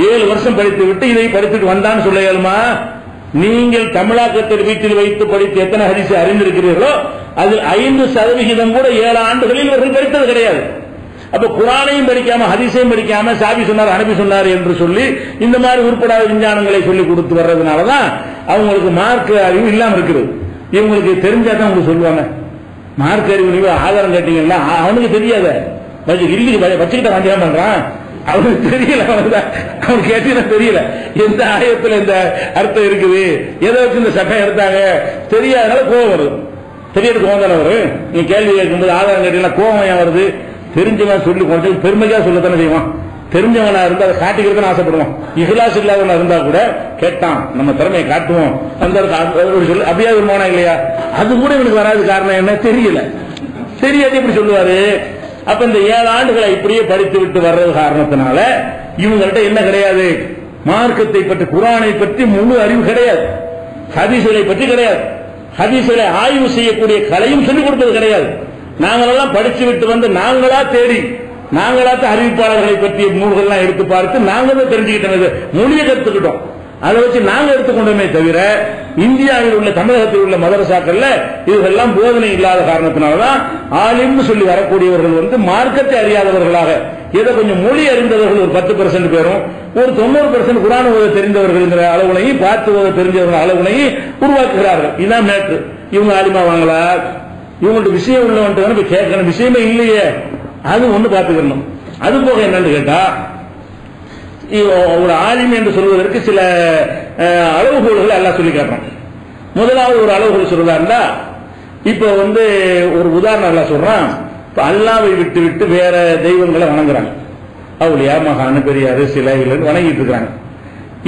7 வருஷம் படித்து விட்டு இதை படித்துட்டு வந்தான்னு சொல்ல இயலுமா? நீங்கள் தமிழாக்கத்தில் வீட்டில் வைத்து படித்து எத்தனை ஹதீஸை அறிந்திருக்கிறீர்களோ அதில் 5% கூட 7 ஆண்டுகளில் இவர்கள் படித்தது கிடையாது. அப்ப குர்ஆனையும் படிக்காம ஹதீஸையும் படிக்காம ஷாஃபி சொன்னார் ஹனபி சொன்னார் என்று சொல்லி இந்த மாதிரி உருப்படாத விஞ்ஞானங்களை சொல்லி கொடுத்து வர்றதுனாலதான் அவங்களுக்கு மார்க் அறிவு இல்லாம இருக்குது. இவங்களுக்கு தெரிஞ்சாதான் உங்களுக்கு சொல்லுவாங்க. மார்க் அறிவு ஆதாரம் கேட்டீங்கன்னா அவனுக்கு தெரியாத வச்சுக்கிட்ட வஞ்சகம் பண்றான், அவனுக்கு தெரியல, அவனுக்கு கேட்டீங்கன்னா தெரியல எந்த ஆயத்துல இந்த அர்த்தம் இருக்குது, எதை வச்சு இந்த சட்டம் எடுத்தாங்க தெரியாதனால கோபம் வருது. தெரியாது கோபம் தானே வரும். நீங்க கேள்வி கேட்கும்போது ஆதாரம் கேட்டீங்கன்னா கோபம் ஏன் வருது? தெரிஞ்சவன் சொல்லி கொஞ்சம் பெருமையா சொல்லத்தானே செய்வான். தெரிஞ்சவனா இருந்தா அதை காட்டிக்கிறதுன்னு ஆசைப்படுவான். இஹ்லாஸ் இல்லாதவனா இருந்தா கூட கேட்டான் நம்ம திறமையை காட்டுவோம் அந்த சொல்லி அப்படியே வருமானா இல்லையா? அது கூட இவனுக்கு வராது. காரணம் என்ன? தெரியல. தெரியாது எப்படி சொல்லுவாரு? அப்ப இந்த 7 ஆண்டுகளை இப்படியே படித்து விட்டு வர்றது காரணத்தினால இவங்கள்ட்ட என்ன கிடையாது? மார்க்கத்தை பற்றி குர்ஆனை பற்றி முழு அறிவு கிடையாது. ஹதீஸ்களை பற்றி கிடையாது. ஹதீஸ்களை ஆய்வு செய்யக்கூடிய கலையும் சொல்லிக் கொடுப்பது கிடையாது. நாங்களெல்லாம் படிச்சு விட்டு வந்து நாங்களா தேடி நாங்களாத்தான் அறிவிப்பாளர்களை பற்றிய நூல்கள்லாம் எடுத்து பார்த்து நாங்க தான் தெரிஞ்சுக்கிட்டோம், மொழியை கற்றுக்கிட்டோம். அதை வச்சு நாங்க எடுத்துக்கொண்டோமே தவிர இந்தியாவில் உள்ள தமிழகத்தில் உள்ள மதரசாக்கள்ல இதெல்லாம் போதனை இல்லாத காரணத்தினால்தான் ஆலிம்னு சொல்லி வரக்கூடியவர்கள் மார்க்கத்தை அறியாதவர்களாக, ஏதோ கொஞ்சம் மொழி அறிந்தவர்கள் ஒரு 10% பேரும், ஒரு 90% குர்ஆன் ஓத தெரிந்தவர்கள் அளவுனையும் பார்த்து ஓத தெரிஞ்சவர்கள் அளவுனையும் உருவாக்குகிறார்கள். இதான் மேட்ரு. இவங்க ஆலிமா வாங்களா? இவங்கள்ட்ட விஷயம் உள்ளவன்ட்டு கேட்கணும். விஷயமே இல்லையே, அது ஒண்ணு பார்த்துக்கணும். அது போக என்னன்னு கேட்டா ஒரு ஆலிம் என்று சொல்வதற்கு சில அளவுகோல்களை எல்லாம் சொல்லி காட்டுறோம். முதலாவது ஒரு அளவுகோல் சொல்றதா இருந்தா இப்ப ஒரு உதாரணம் எல்லாம் சொல்றான். இப்ப அல்லாவை விட்டு விட்டு வேற தெய்வங்களை வணங்குறாங்க. அவுலியா மகான் பெரியாரு சிலைகள் வணங்கிட்டு இருக்காங்க.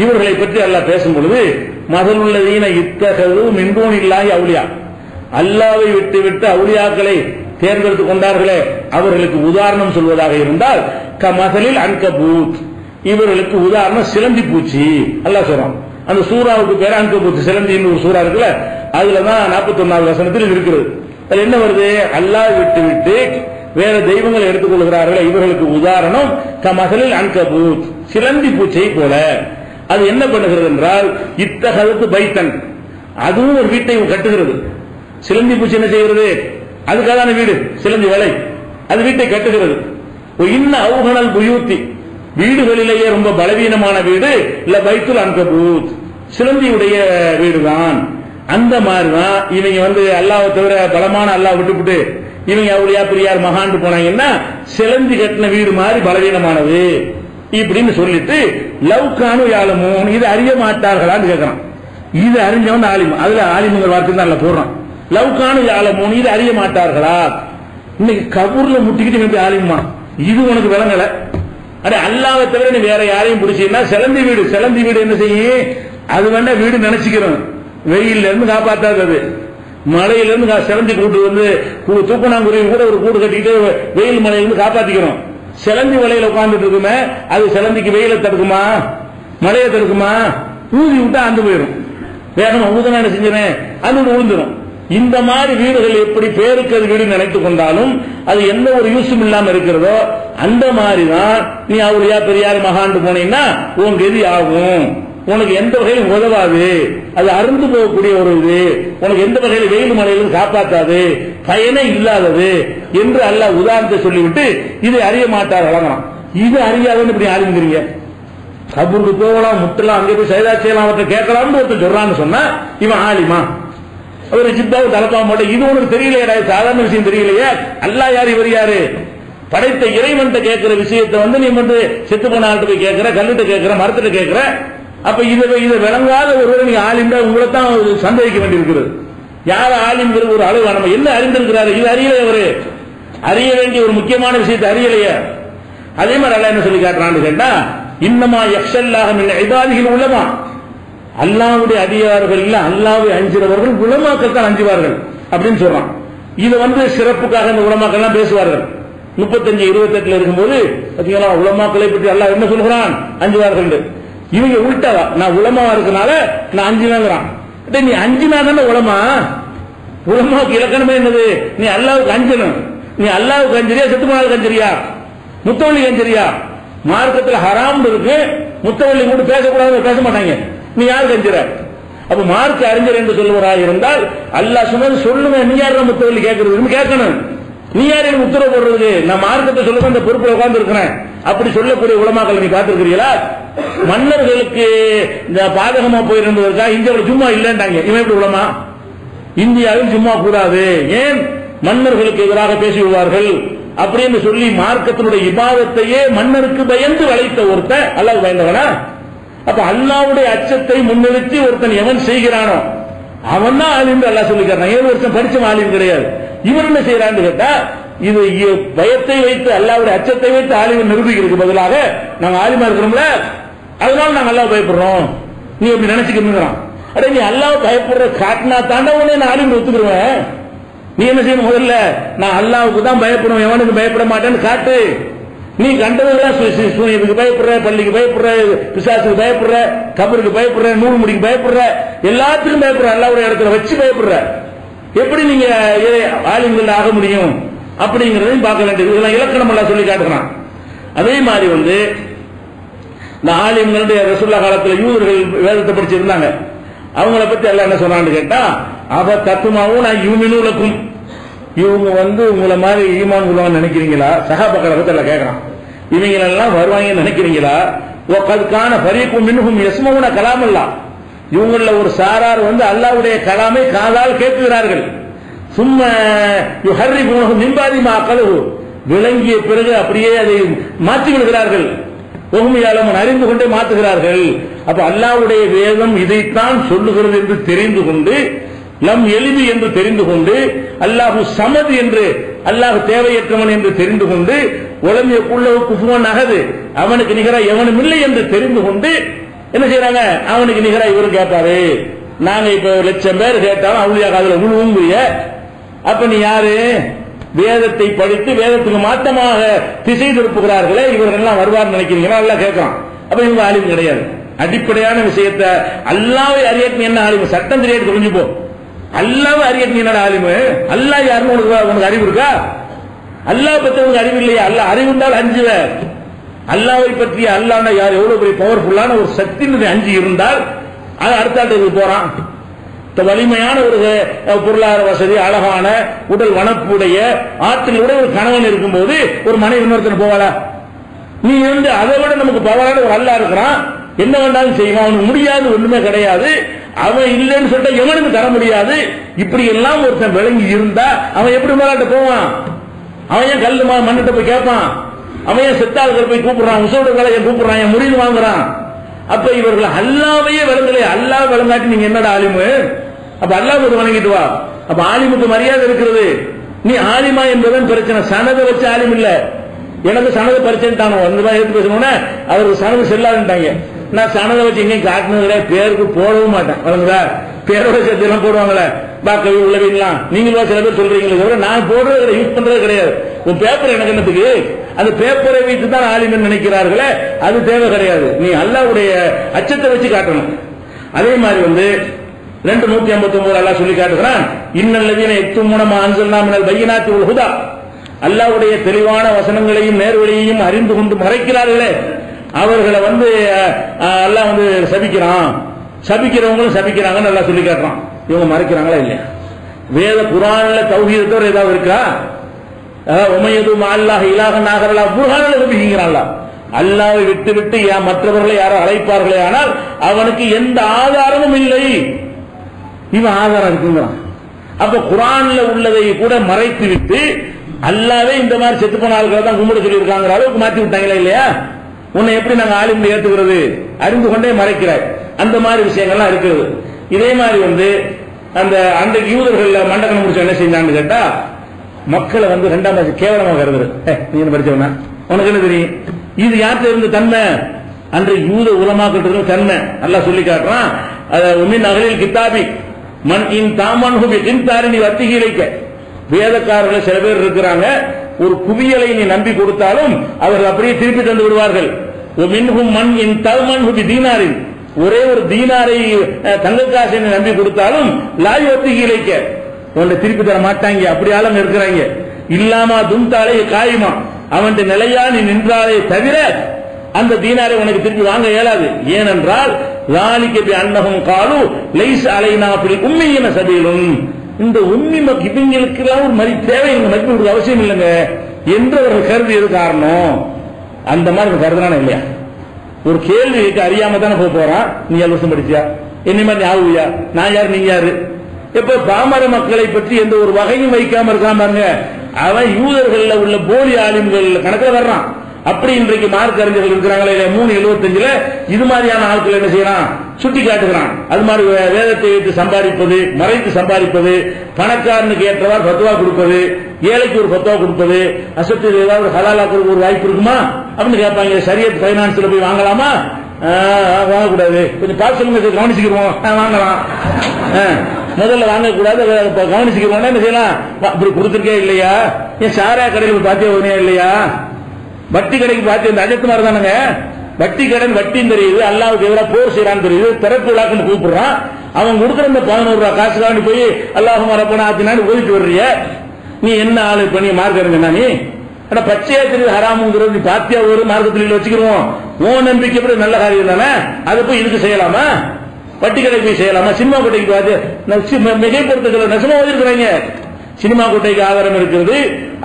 இவர்களை பற்றி அல்லாஹ் பேசும் பொழுது மதலுள்ளதீன இத்தகது மின்தூன் இல்லாஹி அவுலியா, அல்லாவை விட்டு விட்டு அவுலியாக்களை தேர்ந்தெடுத்துக் கொண்டார்களே அவர்களுக்கு உதாரணம் சொல்வதாக இருந்தால் கமதலில் அன்கபூத், இவர்களுக்கு உதாரணம் சிலந்தி பூச்சி. அல்லாஹ் சொல்றான். அந்த சூறாவுக்கு பேர் அன்கபூத். சிலந்தின்னு ஒரு சூறா இருக்குல்ல, அதுலதான் 41வது வசனத்தில் இருக்கிறது. அதுல என்ன வருது? அல்லாஹ் விட்டு விட்டு வேற தெய்வங்களை எடுத்துக்கொள்கிறார்களே இவர்களுக்கு உதாரணம் கமதலில் அன்கபூத், சிலந்தி பூச்சியை போல. அது என்ன பண்ணுகிறது என்றால் இத்தகது பைத்தன், அதுவும் ஒரு வீட்டை கட்டுகிறது. சிலந்தி பூச்சி என்ன செய்கிறது? அதுக்கான வீடு சிலந்தி வலை, அது வீட்டை கட்டுகிறது. இன்ன அவுகனல் புயூத்தி, வீடுகளிலேயே ரொம்ப பலவீனமான வீடு இல்ல பைத்துல் அன்கபூத், சிலந்தியுடைய வீடுதான். அந்த மாதிரிதான் இவங்க அல்லாஹ்வை தவிர பலமான அல்லாஹ் விட்டுவிட்டு இவங்க அவுலியா பெரியார் மகான் போனாங்கன்னா சிலந்தி கட்டின வீடு மாதிரி பலவீனமானது இப்படின்னு சொல்லிட்டு லவ்கானு யாலமூன், இது அறிய மாட்டார்களான்னு கேட்கறான். இது அறிஞ்சவன் ஆலிம். அதுல ஆலிமுங்கிற வார்த்தை தான் போடுறான். லவ்கானு யாலமூன், இது அறிய மாட்டார்களா? இன்னைக்கு கபூர்ல முட்டிக்கிட்டு ஆலிமா, இது உனக்கு விளங்கல. அட அல்லாஹ்வை தவிர நீ வேற யாரையும் பிடிச்சீங்கன்னா சிலந்தி வீடு என்ன செய்யும்? அது வேணா வீடு நினைச்சுக்கிறோம். வெயில்ல இருந்து காப்பாத்தாது, மழையில இருந்து சிலந்தி கூட்டு வந்து தூக்கணாங்குருவி கூட ஒரு கூடு கட்டிட்டு வெயில் மழையிலிருந்து காப்பாத்திக்கிறோம். சிலந்தி வலையில உட்கார்ந்துட்டு இருக்குமே, அது சிலந்திக்கு வெயில தடுக்குமா மழையை தடுக்குமா? ஊதி விட்டா அந்த போயிடும். வேகமா ஊதனா என்ன செஞ்சேன், அது விழுந்துடும். இந்த மாதிரி வீடுகள் எப்படி பேருக்கு அது வீடு நினைத்துக் கொண்டாலும் அது எந்த ஒரு யூஸும் இல்லாம இருக்கிறதோ அந்த மாதிரிதான் நீ அவளியா பெரியார் மகாண்டு போனீங்கன்னா உன் கதி ஆகும். உனக்கு எந்த வகையிலும் உதவாது, அது அருந்து போகக்கூடிய ஒரு இது, உனக்கு எந்த வகையில் வெயில் மழையிலும் காப்பாற்றாது, பயனே இல்லாதது என்று அல்லாஹ் உதாரணத்தை சொல்லிவிட்டு இதை அறிய மாட்டார் வழங்கலாம். இது அறியாதுன்னு இப்படி ஆரம்பிக்கிறீங்க. கபூருக்கு போகலாம், முட்டலாம், அங்கே போய் சைதா செய்யலாம், அவற்றை கேட்கலாம்னு ஒருத்தர் சொல்றான்னு சொன்னா இவன் ஆலிமா? ஒரு ஜிப்பாவு தலப்பாம மாட்டேன். இது உனக்கு தெரியலையா? சாதாரண விஷயம் தெரியலையே. அல்லாஹ் யாரு இவர் யாரு? படைத்த இறைவன் கேட்கிற விஷயத்தை வந்து நீ வந்து செத்து போன ஆள்கிட்ட போய் கேட்கிற, கல்லுகிட்ட கேட்கிற, மரத்திட்ட கேட்கிற. அப்ப இதை விளங்காத ஒருவர் நீங்க ஆலிம் உங்களை தான் சந்தேகிக்க வேண்டியிருக்கிறது. யார் ஆலிம் ஒரு அளவு நம்ம என்ன அறிந்திருக்கிறாரு? இது அறியலையே. அவரு அறிய வேண்டிய ஒரு முக்கியமான விஷயத்தை அறியலையே. அதே மாதிரி அல்லாஹ் என்ன சொல்லி காட்டுறான்னு கேட்டா, இன்னமா யக்ஷல்லாஹ மின் இபாதிஹில் உலமா, அல்லாஹ்வுடைய அடியார்கள் இல்ல, அல்லாஹ்வை அஞ்சுறவர்கள் உலமாக்கள் தான் அஞ்சுவார்கள் அப்படின்னு சொல்றான். இது வந்து சிறப்புக்காக இந்த உலமாக்கள் எல்லாம் பேசுவார்கள். 35-28 இருக்கும்போது பாத்தீங்களா, உலமாக்களை பற்றி அல்லாஹ் என்ன சொல்கிறான்? அஞ்சுவார்கள். இவங்க உள்டாவா, நான் உலமாவா இருக்கனால நான் அஞ்சுனாங்கிறான். நீ அஞ்சுனா தானே உலமா? உலமாவுக்கு இலக்கணமே என்னது? நீ அல்லாஹ்வுக்கு அஞ்சணும். நீ அல்லாஹ்வுக்கு அஞ்சரியா, செத்து போனாலுக்கு அஞ்சரியா, முத்தவள்ளி அஞ்சரியா? மார்க்கத்தில் ஹராம் இருக்கு, முத்தவள்ளி கூட பேசக்கூடாது, பேச மாட்டாங்க. நீ யாருக்கு அஞ்சுற? அப்ப மார்க்க அறிஞர் என்று சொல்லுவராக இருந்தால் அல்லாஹ் சொன்னது சொல்லுங்க. நீ யார் முத்தவள்ளி கேட்கறது? கேட்கணும். நீ யார் எனக்கு உத்தரவு போடுறதுக்கு? நான் மார்க்கத்தை சொல்லுங்க, அந்த பொறுப்புல உட்கார்ந்து இருக்கிறேன் அப்படி சொல்லக்கூடிய உலமாக்கள் நீ பார்த்திருக்கிறீங்களா? மன்னர்களுக்கு இந்த பாதகமா போயிருந்ததற்கா இந்தியாவில் சும்மா இல்லைன்றாங்க. இவன் எப்படி உலமா? இந்தியாவில் சும்மா கூடாது, ஏன் மன்னர்களுக்கு எதிராக பேசி விடுவார்கள் அப்படின்னு சொல்லி மார்க்கத்தினுடைய இபாதத்தையே மன்னருக்கு பயந்து வளைத்த ஒருத்தன் அல்லாஹ் பயந்தவனா? அப்ப அல்லாஹ்வுடைய அச்சத்தை முன்னிறுத்தி ஒருத்தன் எவன் செய்கிறானோ அவன் தான் ஆலிம் அல்லாஹ் சொல்லிக்கிறான். 7 வருஷம் படிச்ச ஆலிம் கிடையாது. இவர் என்ன செய்யறான்னு கேட்டா, இது பயத்தை வைத்து அல்லாஹ்வுடைய அச்சத்தை வைத்து ஆலிமை நிரூபிக்கிறதுக்கு பதிலாக நாங்க ஆலிமா இருக்கிறோம்ல, அதனால நாங்க அல்லாஹ் பயப்படுறோம் நீ அப்படி நினைச்சுக்கிறான். அட நீ அல்லாஹ் பயப்படுற காட்டினா தாண்டா உடனே நான் ஆலிம் ஒத்துக்குருவேன். நீ என்ன செய்யணும்? முதல்ல நான் அல்லாஹ்வுக்கு தான் பயப்படுவேன், எவனுக்கு பயப்பட மாட்டேன்னு காட்டு. நீ கண்டதெல்லாம் சூரியனுக்கு பயப்படுற, பள்ளிக்கு பயப்படுற, பிசாசுக்கு பயப்படுற, கபருக்கு பயப்படுற, நூறு முடிக்கு பயப்படுற, எல்லாத்துக்கும் பயப்படுற, அல்லாஹ்வுடைய இடத்துல வச்சு பயப்படுற. எப்படி நீங்க ஆலிம்கள் ஆக முடியும் அப்படிங்கறதையும் பார்க்க வேண்டியது. இதெல்லாம் இலக்கணம் எல்லாம் சொல்லி காட்டுறான். அதே மாதிரி வந்து இந்த ஆலிம்களுடைய ரசூலுல்லாஹ் காலத்துல யூதர்கள் வேதத்தை படிச்சிருந்தாங்க. அவங்கள பத்தி எல்லாம் என்ன சொன்னான்னு கேட்டா, அவ தத்துமாவும் நான் யூமினுலக்கும், இவங்க வந்து உங்களை மாதிரி ஈமான் உள்ளவங்க நினைக்கிறீங்களா? சஹாபாக்களை பத்தி எல்லாம் கேட்கறான். இவங்க எல்லாம் வருவாங்கன்னு நினைக்கிறீங்களா? கதுக்கான பரீக்கும் மின்ஹும் யஸ்மவுன கலாமல்லா, இவங்கள ஒரு சாரார் வந்து அல்லாஹ்வுடைய கலாமை காதால் கேட்கிறார்கள். சும்மா யுஹர்ரிபூனஹு மின் பாதி மா அகலுஹு, விளங்கிய பிறகு அப்படியே அதை மாற்றி விடுகிறார்கள். ஒஹுமியாலமன் அறிந்து கொண்டே மாற்றுகிறார்கள். அப்ப அல்லாஹ்வுடைய வேதம் இதைத்தான் சொல்லுகிறது என்று தெரிந்து கொண்டு, லம் எளிது என்று தெரிந்து கொண்டு, அல்லாஹு சமது என்று, அல்லாஹ் தேவையற்றவன் என்று தெரிந்து கொண்டு, உலமிய குள்ளவு குஃபுவன் அகது, அவனுக்கு நிகரா எவனும் இல்லை என்று தெரிந்து கொண்டு என்ன செய்யறாங்க? அவனுக்கு நிகரா இவரும் கேட்பாரு. நாங்க இப்ப 1,00,000 பேர் கேட்டாலும் அவுளியா காதுல விழுவுங்கிறிய. அப்ப நீ யாரு? வேதத்தை படித்து வேதத்துக்கு மாற்றமாக திசை திருப்புகிறார்களே, இவர்கள் எல்லாம் வருவார் நினைக்கிறீங்களா? எல்லாம் கேட்கலாம். அப்ப இவங்க ஆலிம் கிடையாது. அடிப்படையான விஷயத்தை அல்லாஹ்வை அறியக்கு என்ன ஆலிம்? சட்டம் தெரியாது புரிஞ்சு போ. அல்லாஹ்வை அறியக்கு என்ன ஆலிமு? அல்லாஹ் யாருன்னு உனக்கு அறிவு இருக்கா? அல்லாஹ் பத்தி உனக்கு அறிவு இல்லையா? அல்லாஹ் அறிவுண்டால் அஞ்சுவ. அல்லாஹ்வை பற்றிய அல்லாஹ்னா யார்? எவ்வளவு பெரிய பவர்ஃபுல்லான ஒரு சக்தி அஞ்சு இருந்தால் அது அடுத்த ஆட்டுக்கு போறான். வலிமையான ஒரு பொருளாதார வசதி, அழகான உடல் வனப்புடைய ஆற்றலுடைய ஒரு கணவன் இருக்கும்போது ஒரு மனைவி இன்னொருத்தன் போவாளா? நீ வந்து அதை விட நமக்கு பவரான ஒரு அல்லாஹ் இருக்கிறான், என்ன வேண்டாலும் செய்வான், அவனுக்கு முடியாது ஒண்ணுமே கிடையாது, அவன் இல்லைன்னு சொல்லிட்டு எவனுக்கு தர முடியாது. இப்படி எல்லாம் ஒருத்தன் விளங்கி இருந்தா அவன் எப்படி மேலாட்ட போவான்? அவன் ஏன் கல்லு மண்ணிட்ட போய் கேட்பான்? அவன் ஏன் செத்தாளுக்கு போய் கூப்பிடுறான்? உசோடுகளை ஏன் கூப்பிடுறான்? ஏன் முறிவு வாங்குறான்? அப்ப இவர்கள் அல்லாஹ்வையே விளங்கலை. அல்லாஹ் விளங்காட்டி நீங்க என்னடா ஆலிமு? அப்ப அல்லாஹ்வுக்கு வணங்கிட்டு வா. அப்ப ஆலிமுக்கு மரியாதை இருக்கிறது. நீ ஆலிமா என்பதன் பிரச்சனை. சனதை வச்சு ஆலிம் இல்ல. எனக்கு சனதை பரிச்சைட்டானோ அந்த மாதிரி எடுத்து பேசணும்னா அவருக்கு சனது செல்லாதுட்டாங்க. நான் சனதை வச்சு எங்கேயும் காட்டினது கிடையாது, பேருக்கு போடவும் மாட்டேன். வழங்குதா? பேரோட சேர்த்து எல்லாம் போடுவாங்களே பாக்கவி உள்ளவீங்களாம் நீங்களும் சில பேர் சொல்றீங்களே தவிர நான் போடுறது யூஸ் பண்றது கிடையாது. உன் பேப்பர் எனக்கு என்னத்துக்கு? அந்த பேப்பரை வைத்து தான் ஆலிம் நினைக்கிறார்களே, அது தேவை கிடையாது. நீ அல்லாஹ்வுடைய அச்சத்தை வச்சு காட்டணும். அதே மாதிரி 2:159 அல்லாஹ் சொல்லி காட்டுகிறான், இன்னல்லதீன யக்துமூன மா அன்ஸல்னா மினல் பையினாத்தி வல் ஹுதா, அல்லாஹ்வுடைய தெளிவான வசனங்களையும் நேர்வழியையும் அறிந்து கொண்டு மறைக்கிறார்களே அவர்களை அல்லாஹ் சபிக்கிறான். சபிக்கிறவங்களும் சபிக்கிறாங்கன்னு அல்லாஹ் சொல்லி காட்டுறான். இவங்க மறைக்கிறாங்களா இல்லையா? வேத குர்ஆன்ல தௌஹீத் தவிர ஏதாவது இருக்கா? உமையது அல்லாஹ் இலாஹன் ஆகறலா புர்ஹானல சபிக்கிறான்ல. அல்லாஹ்வை விட்டு விட்டு மற்றவர்களை யாரோ அழைப்பார்களே ஆனால் அவனுக்கு எந்த ஆதாரமும் இல்லை. இவன் ஆதாரம் இருக்குங்கிறான். அப்ப குர்ஆன்ல உள்ளதை கூட மறைத்து விட்டு அல்லாஹ்வே இந்த மாதிரி செத்து போன ஆட்களை தான் கும்பிட சொல்லி இருக்காங்க அளவுக்கு மாத்தி விட்டாங்களா இல்லையா? உன்னை எப்படி நாங்க ஆலிம் ஏத்துக்கிறது? அறிந்து கொண்டே மறைக்கிறாய். அந்த மாதிரி விஷயங்கள்லாம் இருக்குது. இதே மாதிரி அந்த யூதர்கள் மண்டக்கணம் முடிச்சு என்ன செஞ்சான்னு கேட்டா, மக்களை 2ஆம் கிளாஸ் கேவலமாக கருதுரு. நீ என்ன படிச்சவனா? உனக்கு என்ன தெரியும்? இது யார்கிட்ட இருந்த தன்மை? அன்று யூத உலமாக்கிட்ட இருந்த தன்மை அல்லாஹ் சொல்லி காட்டுறான். மின் அகலில் கிதாபி மன் இன் தாமன்ஹு பிகின்தாரினி வத்திகி இலைக்க, வேதக்காரர்கள் சில பேர் இருக்கிறாங்க, ஒரு குவியலை நீ நம்பி கொடுத்தாலும் அவர்கள் அப்படியே திருப்பி தந்து விடுவார்கள். மின்ஹும் மன் இன் தல்மன்ஹு பிதீனாரின், ஒரே ஒரு தீனாரை தங்க காசை நம்பி கொடுத்தாலும் லாய் வத்திகி இலைக்க, உன்னை திருப்பி தர மாட்டாங்க. அப்படி ஆளுங்க இருக்கிறாங்க. இல்லாமா தும்தாலே காயுமா, அவன் நிலையா நீ நின்றாலே தவிர அந்த தீனாரை உனக்கு திருப்பி வாங்க இயலாது. ஏனென்றால் ذَلِكَ بِأَنَّهُمْ قَالُوا لَيْسَ عَلَيْنَا فِي الْأُمِّيِّينَ سَبِيلٌ, இந்த உம்மி இவங்களுக்கு எல்லாம் ஒரு மதி தேவை, மதிப்பு அவசியம் இல்லைங்க என்று அவர்கள் கருதியது காரணம். அந்த மாதிரி கருதுறானே இல்லையா? ஒரு கேள்வி அறியாம தானே போறான். நீ 7 வருஷம் படிச்சியா? என்ன மாதிரி ஆகுயா? நான் யாரு நீ யாரு? எப்ப பாமர மக்களை பற்றி எந்த ஒரு வகையும் வைக்காம இருக்காம பாருங்க, அவன் யூதர்கள் உள்ள போலி ஆலிம்கள் கணக்கில் வர்றான். அப்படி இன்றைக்கு மார்க் அறிஞர்கள் இருக்கிறாங்களே 375 இது மாதிரியான ஆட்கள் என்ன செய்யறான்? சுட்டி காட்டுகிறான். அது மாதிரி வேதத்தை வைத்து சம்பாதிப்பது, மறைத்து சம்பாதிப்பது, பணக்காரனுக்கு ஏற்றவாறு ஃபத்வா கொடுப்பது, ஏழைக்கு ஒரு ஃபத்வா கொடுப்பது, அசத்தில் ஏதாவது ஹலாலாக்கு ஒரு வாய்ப்பு இருக்குமா அப்படின்னு கேட்பாங்க. ஷரியத் பைனான்ஸ்ல போய் வாங்கலாமா? வாங்கக்கூடாது. கொஞ்சம் பார்த்து சொல்லுங்க, கவனிச்சுக்கிறோம். வாங்கலாம். முதல்ல வாங்கக்கூடாது, கவனிச்சுக்கிறோம். என்ன செய்யலாம்? அப்படி கொடுத்துருக்கே இல்லையா? ஏன் சாரா கடையில் பாத்தியா இல்லையா? வட்டி கடைக்கு பார்த்து இந்த அஜத்து மாதிரி தானுங்க. வட்டி கடன் வட்டின்னு தெரியுது, அல்லாவுக்கு எதிராக போர் செய்யறான்னு தெரியுது, திறப்பு விழாக்குன்னு கூப்பிடுறான். அவன் கொடுக்குற இந்த 11 ரூபாய் காசுக்காண்டி போய் அல்லாஹும்ம ரப்பனா ஆத்தினான்னு ஓதிட்டு வர்றிய. நீ என்ன ஆளு பண்ணி மார்க் இருங்க? நீ பச்சையா தெரியுது ஹராமுங்கிறது. நீ பாத்தியா ஒரு மார்க்கத்தில் வச்சுக்கிறோம். ஓ நம்பிக்கை எப்படி நல்ல காரியம் தானே, அதை போய் இதுக்கு செய்யலாமா? வட்டி கடைக்கு போய் செய்யலாமா? சினிமா கொட்டைக்கு பார்த்து மிகைப்படுத்த நெசமா ஓதிருக்கிறாங்க. சினிமா கொட்டைக்கு ஆதாரம் இருக்கிறது,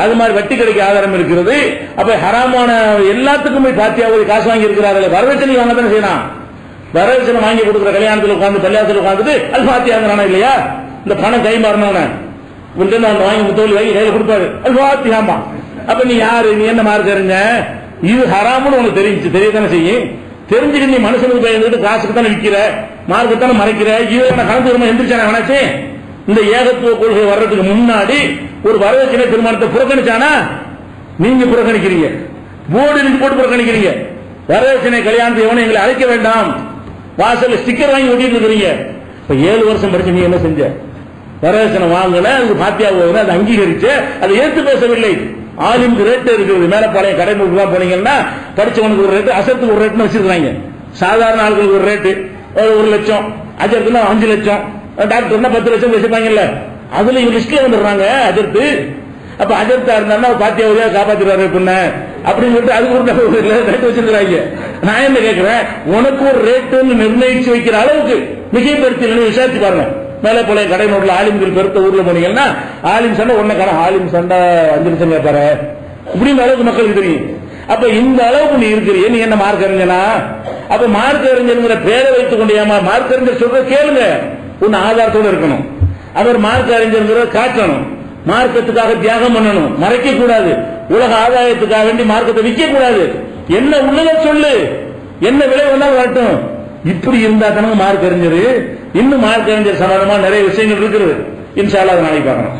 அது மாதிரி வட்டி கடைக்கு ஆதாரம் இருக்கிறது. அப்ப ஹராமான எல்லாத்துக்கும் போய் பாத்தியாவது காசு வாங்கி இருக்கிறார்கள். வரதட்சணை வாங்க தானே செய்யலாம். வரதட்சணை வாங்கி கொடுக்குற கல்யாணத்தில் உட்காந்து பள்ளியாசத்தில் உட்காந்துட்டு அது பாத்தியாங்கிறானா இல்லையா? இந்த பணம் கை மாறினவன வாங்கி முத்தோல் வாங்கி கையில கொடுப்பாரு, அது பாத்தியாமா. அப்ப நீ யாரு? நீ என்ன மார்க் அறிஞ்ச? இது ஹராமுன்னு உனக்கு தெரியத்தானே செய்யும். தெரிஞ்சுட்டு நீ மனுஷனுக்கு பயந்துட்டு காசுக்கு தானே விற்கிற, மார்க்கத்தானே மறைக்கிற. இவன் கலந்து வருமா எந்திரிச்சான நினைச்சு இந்த ஏகத்துவ கொள்கை வர்றதுக்கு முன்னாடி ஒரு வரதட்சணை திருமணத்தை புறக்கணிச்சானா? நீங்க புறக்கணிக்கிறீங்க, போர்டு இருந்து போட்டு புறக்கணிக்கிறீங்க. வரதட்சணை கல்யாணத்தை எவனை எங்களை அழைக்க வேண்டாம், வாசல் ஸ்டிக்கர் வாங்கி ஒட்டிட்டு இருக்கிறீங்க. இப்ப 7 வருஷம் படிச்சு நீ என்ன செஞ்ச? வரதட்சணை வாங்கல, அது பாத்தியா போகுது, அதை அங்கீகரிச்சு அதை ஏற்று பேசவில்லை. ஆலிமுக்கு ரேட்டு இருக்கிறது. மேலப்பாளையம் கடைமுக்கு தான் போனீங்கன்னா படிச்சவனுக்கு ஒரு ரேட்டு, அசத்துக்கு ஒரு ரேட்டுன்னு வச்சிருக்காங்க. சாதாரண ஆட்களுக்கு ஒரு ரேட்டு 1 லட்சம், அஜர்த்துனா 5 லட்சம், டாக்டர்னா 10 லட்சம் வச்சிருப்பாங்கல்ல. அதுல இவங்க லிஸ்ட்ல வந்துடுறாங்க அஜர்த்து. அப்ப அஜர்த்தா இருந்தா பாத்தியாவதியா காப்பாத்திடுவாரு பொண்ண அப்படின்னு சொல்லிட்டு அதுக்கு ஒரு ரேட்டு வச்சிருக்காங்க. நான் என்ன கேட்கிறேன், உனக்கு ஒரு ரேட்டுன்னு நிர்ணயிச்சு வைக்கிற அளவுக்கு மிகைப்படுத்தி விசாரிச்சு பாருங்க. மேலப்பாளையம் கடைநோட்டில் ஆலிம்கள் பெருத்த ஊர்ல போனீங்கன்னா ஆலிம் சண்டை ஒன்ன கடை, ஆலிம் சண்டை 5 லட்சம் கேட்பாரு இப்படின்ற அளவுக்கு மக்களுக்கு தெரியும். அப்ப இந்த அளவுக்கு நீ இருக்கிறீ, நீ என்ன மார்க் அறிஞனா? அப்ப மார்க் அறிஞருங்கிற பேரை வைத்துக் கொண்டு மார்க் அறிஞர் சொல்ற கேளுங்க, உன் ஆதாரத்தோடு இருக்கணும். அவர் மார்க் அறிஞர் காட்டணும், மார்க்கத்துக்காக தியாகம் பண்ணணும், மறைக்க கூடாது. உலக ஆதாயத்துக்காக வேண்டி மார்க்கத்தை விற்க கூடாது. என்ன உள்ளத சொல்லு, என்ன விலை வந்தாலும் வரட்டும். இப்படி இருந்தா தானே மார்க் அறிஞர். இன்னும் மார்க் அறிஞர் சம்பந்தமா நிறைய விஷயங்கள் இருக்கிறது. இன்ஷா அல்லாஹ் நாளைக்கு பார்க்கணும்.